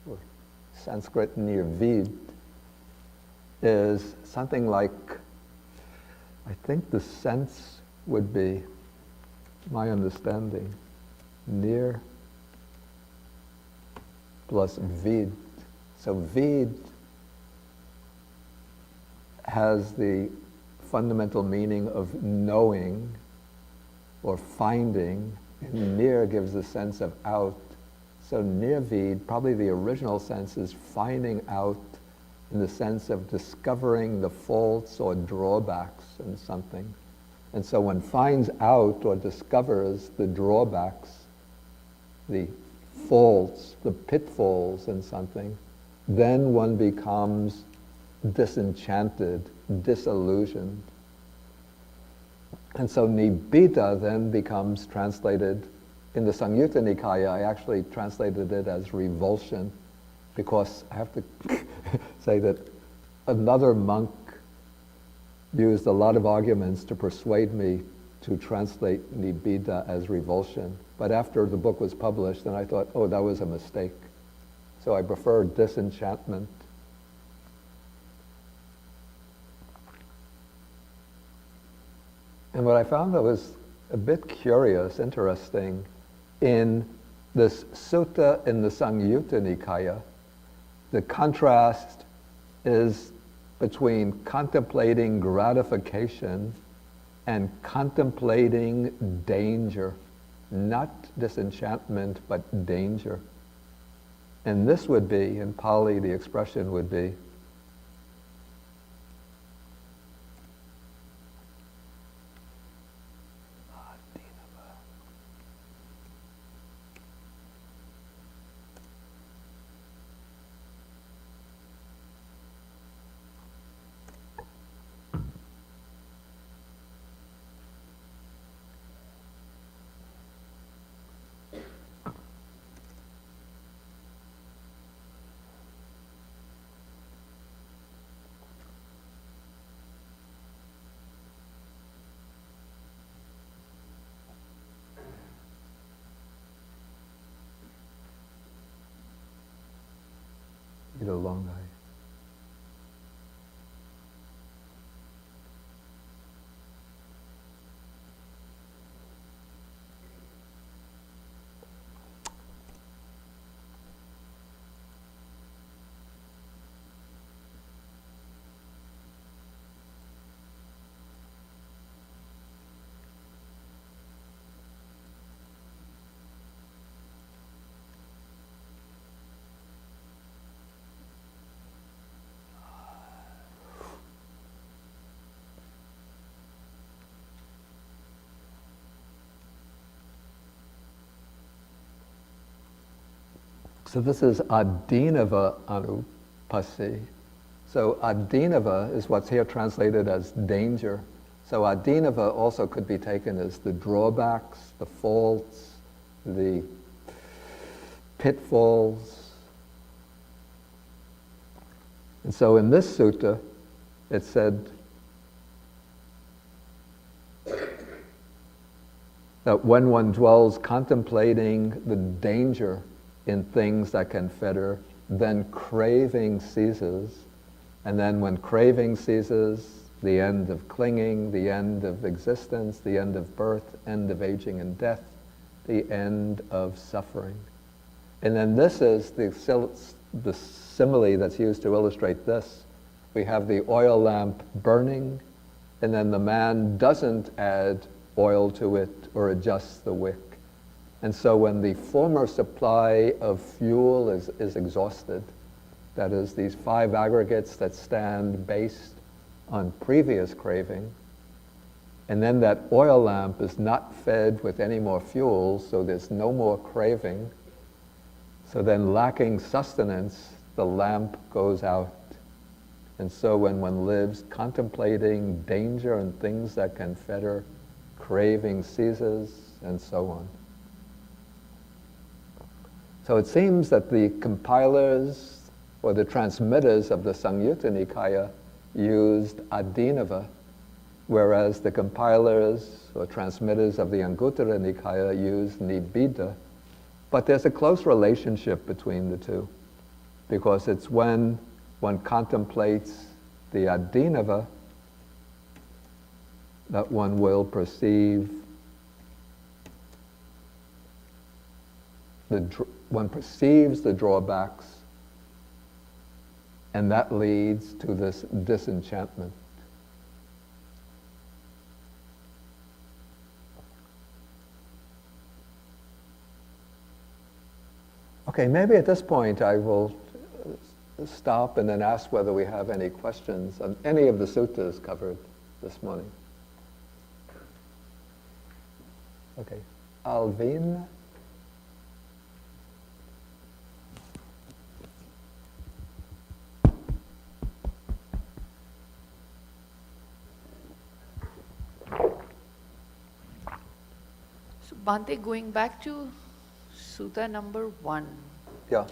or Sanskrit nirvid, is something like, I think the sense would be, my understanding, near plus vid. So vid has the fundamental meaning of knowing or finding, and near gives a sense of out. So nirvid, probably the original sense is finding out in the sense of discovering the faults or drawbacks in something. And so one finds out or discovers the drawbacks, the faults, the pitfalls in something, then one becomes disenchanted, disillusioned. And so nibbida then becomes translated, in the Samyutta Nikaya, I actually translated it as revulsion, because I have to say that another monk used a lot of arguments to persuade me to translate nibbida as revulsion. But after the book was published, then I thought, oh, that was a mistake. So I prefer disenchantment. And what I found that was a bit curious, interesting, in this sutta in the Samyutta Nikaya, the contrast is between contemplating gratification and contemplating danger. Not disenchantment, but danger. And this would be, in Pali, the expression would be, Idolongai. So this is Adinava Anupasi. So Adinava is what's here translated as danger. So Adinava also could be taken as the drawbacks, the faults, the pitfalls. And so in this sutta, it said that when one dwells contemplating the danger in things that can fetter, then craving ceases. And then when craving ceases, the end of clinging, the end of existence, the end of birth, end of aging and death, the end of suffering. And then this is the simile that's used to illustrate this. We have the oil lamp burning, and then the man doesn't add oil to it or adjust the wick. And so when the former supply of fuel is exhausted, that is, these 5 aggregates that stand based on previous craving, and then that oil lamp is not fed with any more fuel, so there's no more craving. So then, lacking sustenance, the lamp goes out. And so when one lives contemplating danger and things that can fetter, craving ceases, and so on. So it seems that the compilers or the transmitters of the Samyutta Nikaya used Adinava, whereas the compilers or transmitters of the Anguttara Nikaya used Nibbida. But there's a close relationship between the two, because it's when one contemplates the Adinava that one will perceive one perceives the drawbacks, and that leads to this disenchantment. Okay, maybe at this point I will stop and then ask whether we have any questions on any of the suttas covered this morning. Okay, Alvin? So Bhante, going back to Sutta number 1, Yeah.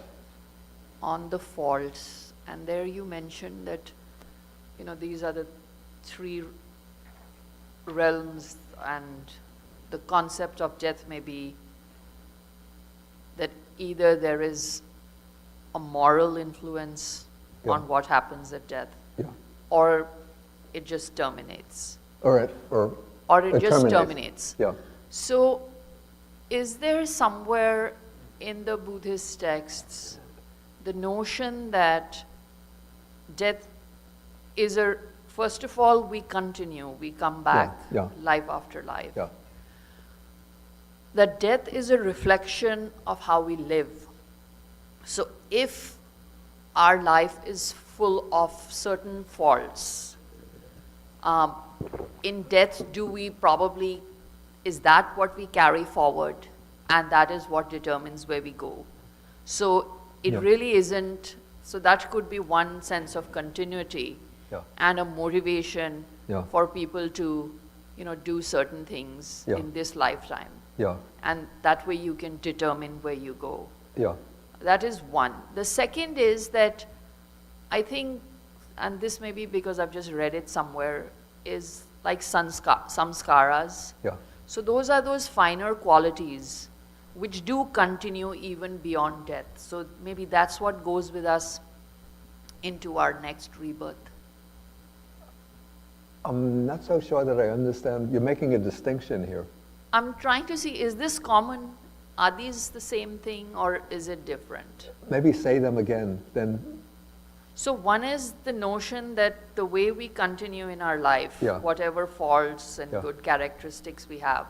on the faults, and there you mentioned that, these are the 3 realms, and the concept of death may be that either there is a moral influence on what happens at death, or it just terminates. Or it just terminates. Yeah. So, is there somewhere in the Buddhist texts the notion that death is first of all, we continue, we come back, life after life. Yeah. That death is a reflection of how we live. So, if our life is full of certain faults, in death, is that what we carry forward? And that is what determines where we go. So it really isn't, so that could be one sense of continuity and a motivation for people to, do certain things in this lifetime. Yeah. And that way you can determine where you go. Yeah. That is one. The second is that I think, and this may be because I've just read it somewhere, is like samskaras. Yeah. So those are those finer qualities which do continue even beyond death. So maybe that's what goes with us into our next rebirth? I'm not so sure that I understand. You're making a distinction here. I'm trying to see, is this common? Are these the same thing or is it different? Maybe say them again, then. So one is the notion that the way we continue in our life, Yeah. whatever faults and Yeah. good characteristics we have,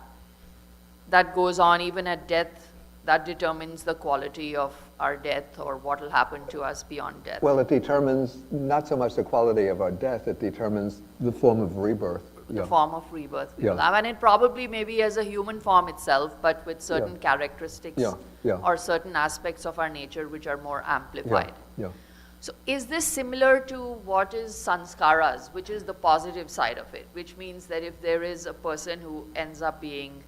that goes on even at death, that determines the quality of our death or what will happen to us beyond death. Well, it determines not so much the quality of our death, it determines the form of rebirth. The form of rebirth we Yeah. will have. And it probably may be as a human form itself, but with certain Yeah. characteristics Yeah, yeah. or certain aspects of our nature which are more amplified. Yeah. So is this similar to what is sanskaras, which is the positive side of it, which means that if there is a person who ends up being,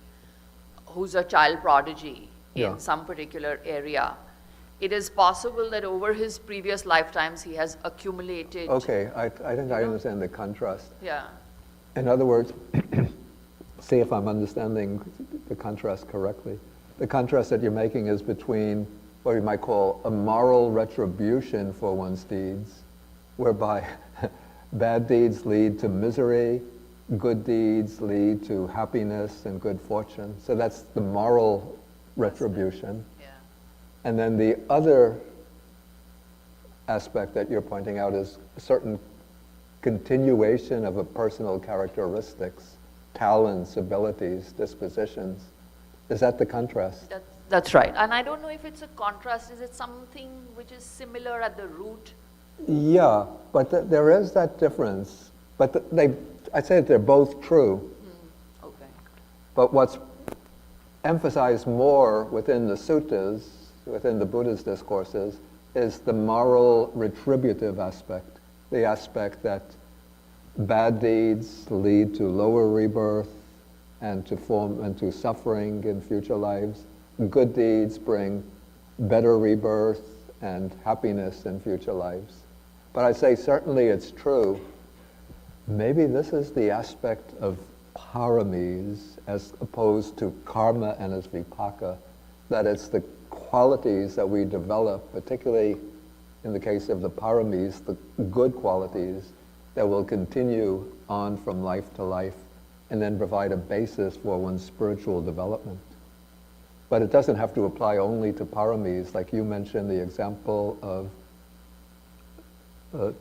who's a child prodigy in Yeah. some particular area, it is possible that over his previous lifetimes he has accumulated. Okay, I think I know? understand the contrast. Yeah, In other words, see if I'm understanding the contrast correctly. The contrast that you're making is between what we might call a moral retribution for one's deeds, whereby bad deeds lead to misery, good deeds lead to happiness and good fortune. So that's the moral retribution. yeah. And then the other aspect that you're pointing out is a certain continuation of a personal characteristics, talents, abilities, dispositions. Is that the contrast? That's right. And I don't know if it's a contrast. Is it something which is similar at the root? Yeah, but there is that difference. But I'd say that they're both true. Okay. But what's emphasized more within the suttas, within the Buddha's discourses, is the moral retributive aspect. The aspect that bad deeds lead to lower rebirth and to suffering in future lives. Good deeds bring better rebirth and happiness in future lives. But I say certainly it's true. Maybe this is the aspect of paramis as opposed to karma and as vipaka, that it's the qualities that we develop, particularly in the case of the paramis, the good qualities that will continue on from life to life and then provide a basis for one's spiritual development. But it doesn't have to apply only to paramis, like you mentioned the example of a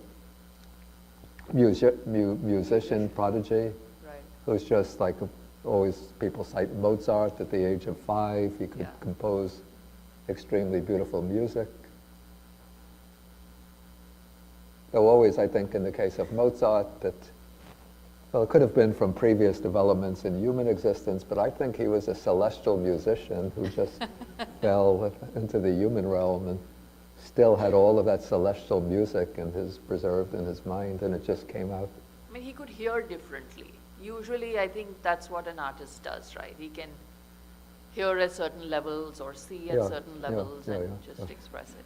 musician prodigy, Right. who's just like, always people cite Mozart at the age of 5, he could Yeah. compose extremely beautiful music. Though always, I think, in the case of Mozart, that, well, it could have been from previous developments in human existence, but I think he was a celestial musician who just fell into the human realm and still had all of that celestial music preserved in his mind, and it just came out. I mean, he could hear differently. Usually, I think that's what an artist does, right? He can hear at certain levels or see at Yeah, certain yeah, levels yeah, and yeah, just yeah. express it.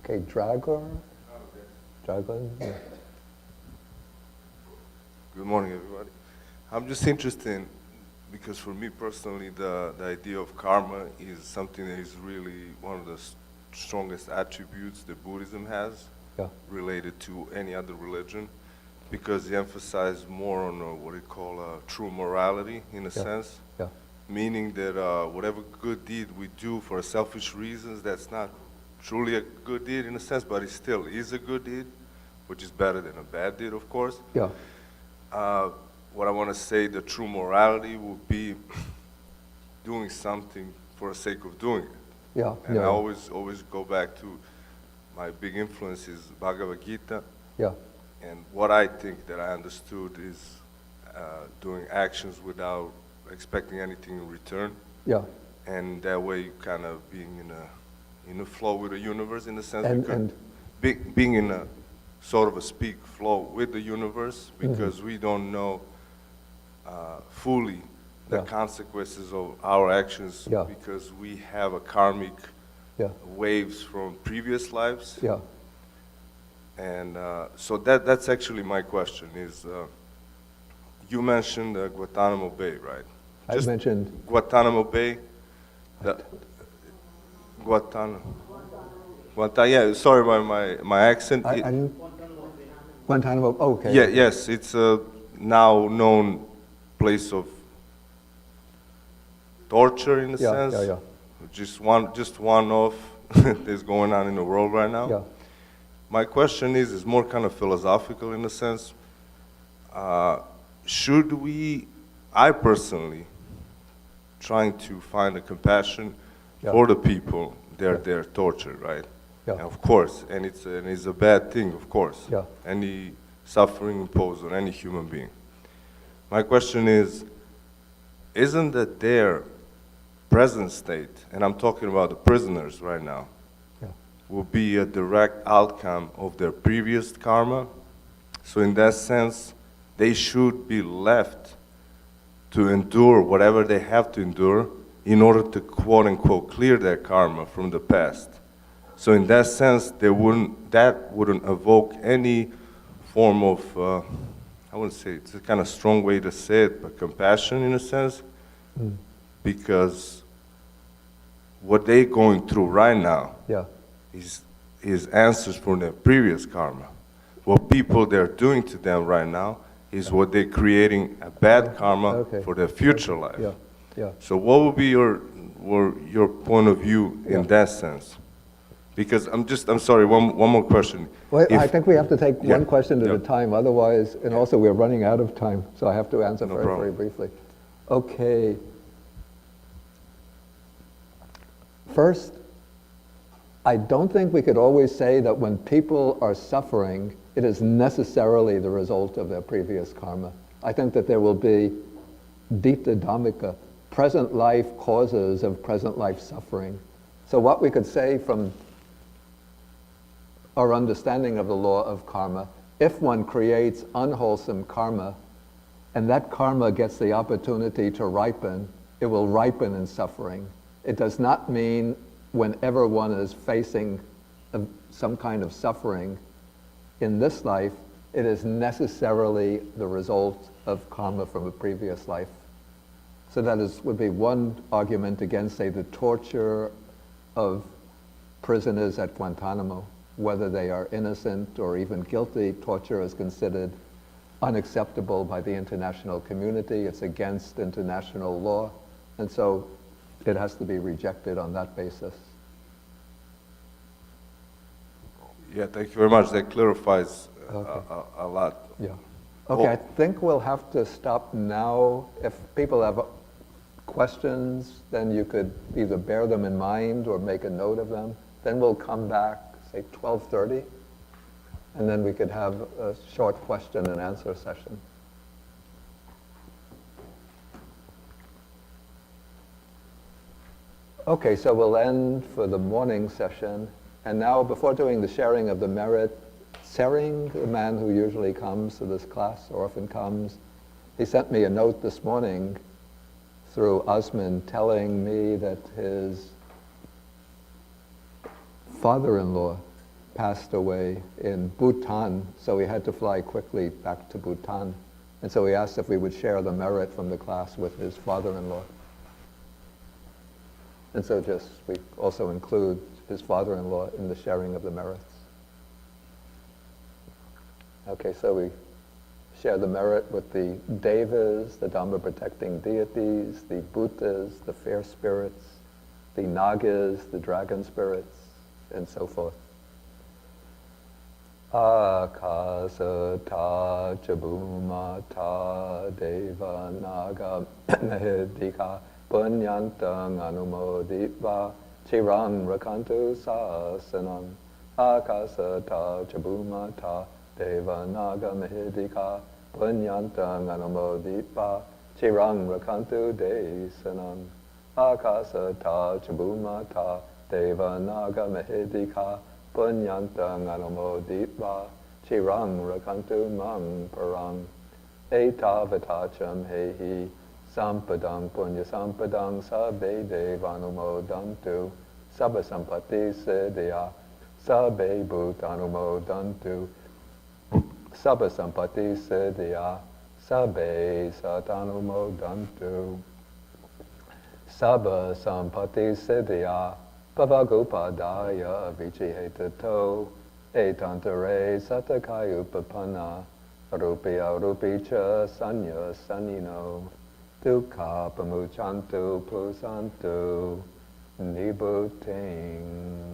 Okay, Dragon? Dragon? Yeah. Good morning, everybody. I'm just interested in, because for me personally, the idea of karma is something that is really one of the strongest attributes that Buddhism has Yeah. related to any other religion, because they emphasize more on what they call true morality, in a Yeah. sense, Yeah. meaning that whatever good deed we do for selfish reasons, that's not truly a good deed in a sense, but it still is a good deed, which is better than a bad deed, of course. Yeah. What I want to say, the true morality would be doing something for the sake of doing it. Yeah. And yeah. I always go back to my big influence is Bhagavad Gita, Yeah. and what I think that I understood is doing actions without expecting anything in return, Yeah. and that way you kind of being in a flow with the universe in a sense, And- because and- being in a sort of a speak flow with the universe, Mm-hmm. because we don't know fully the Yeah. consequences of our actions, Yeah. because we have a karmic Yeah. waves from previous lives. Yeah. And so that's actually my question is, you mentioned Guantanamo Bay, right? I mentioned Guantanamo Bay, the Guantanamo. Yeah, sorry about my accent. I didn't. Guantanamo. Okay. Yeah, yes, it's a now known place of torture in a Yeah, sense. yeah, yeah. Just one of that's going on in the world right now. Yeah. My question is more kind of philosophical in a sense. Should we, I personally, trying to find a compassion Yeah. for the people they're tortured, right? Yeah. And of course, and it's a bad thing, of course. Yeah. Any suffering imposed on any human being. My question is, isn't that their present state, and I'm talking about the prisoners right now, Yeah. will be a direct outcome of their previous karma? So in that sense, they should be left to endure whatever they have to endure in order to quote unquote clear their karma from the past. So in that sense, that wouldn't evoke any form of, I wouldn't say, it's a kind of strong way to say it, but compassion in a sense, because what they're going through right now Yeah. is answers from their previous karma. What people they're doing to them right now is what they're creating a bad karma Okay. for their future life. Yeah. Yeah. So what would be your point of view in Yeah. that sense? Because I'm sorry, one more question. Well, I If- think we have to take Yeah, one question at yeah. a time, otherwise, and also we're running out of time, so I have to answer No very, problem. very briefly. Okay. First, I don't think we could always say that when people are suffering, it is necessarily the result of their previous karma. I think that there will be dita dhammika, present life causes of present life suffering. So what we could say from our understanding of the law of karma, if one creates unwholesome karma, and that karma gets the opportunity to ripen, it will ripen in suffering. It does not mean whenever one is facing some kind of suffering in this life, it is necessarily the result of karma from a previous life. So that would be one argument against, say, the torture of prisoners at Guantanamo. Whether they are innocent or even guilty, torture is considered unacceptable by the international community. It's against international law, and so it has to be rejected on that basis. Yeah, thank you very much. That clarifies Okay. a lot. Yeah. Okay, I think we'll have to stop now. If people have questions, then you could either bear them in mind or make a note of them. Then we'll come back, say 12:30, and then we could have a short question and answer session. Okay, so we'll end for the morning session. And now, before doing the sharing of the merit, Sering, the man who usually comes to this class, or often comes, he sent me a note this morning through Osman telling me that his father-in-law passed away in Bhutan, so he had to fly quickly back to Bhutan. And so he asked if we would share the merit from the class with his father-in-law. And so we also include his father-in-law in the sharing of the merits. Okay, so we share the merit with the devas, the Dhamma-protecting deities, the bhutas, the fair spirits, the nagas, the dragon spirits, and so forth. Akasata chabumata deva naga mehedika punyantang anumoditva chirang rakantu sasanam. Akasata chabumata deva naga mehedika punyantang anumoditva chirang rakantu desanam. Akasata chabumata deva naga mehedika punyantang anumoditva chirang rakantu mang parang. Etavatacham hehi sampadang punya sampadang sabbe devanumodantu sabba sampati siddhya sabbe bhutanumodantu sabba sampati siddhya sabbe satanumodantu sabba sampati siddhya Pavagupadaya vichihetato etantare satakayupapanna rupi arupi cha sanya sanino dukkha pamuchantu pusantu nibbuteng.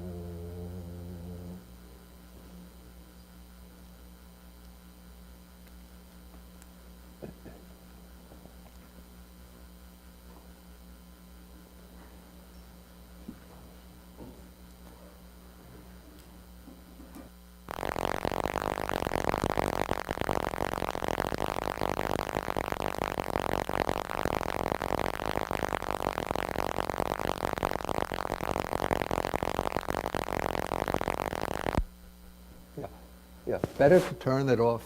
Yeah, better to turn it off.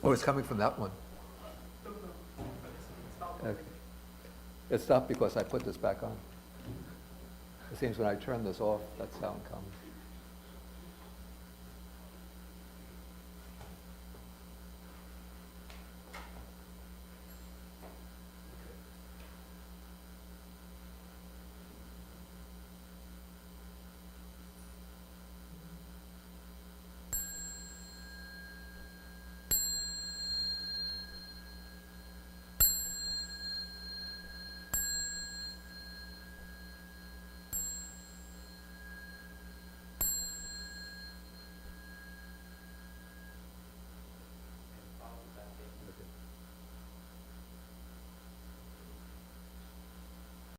Oh, it's coming from that one. Okay. It stopped because I put this back on. It seems when I turn this off, that sound comes.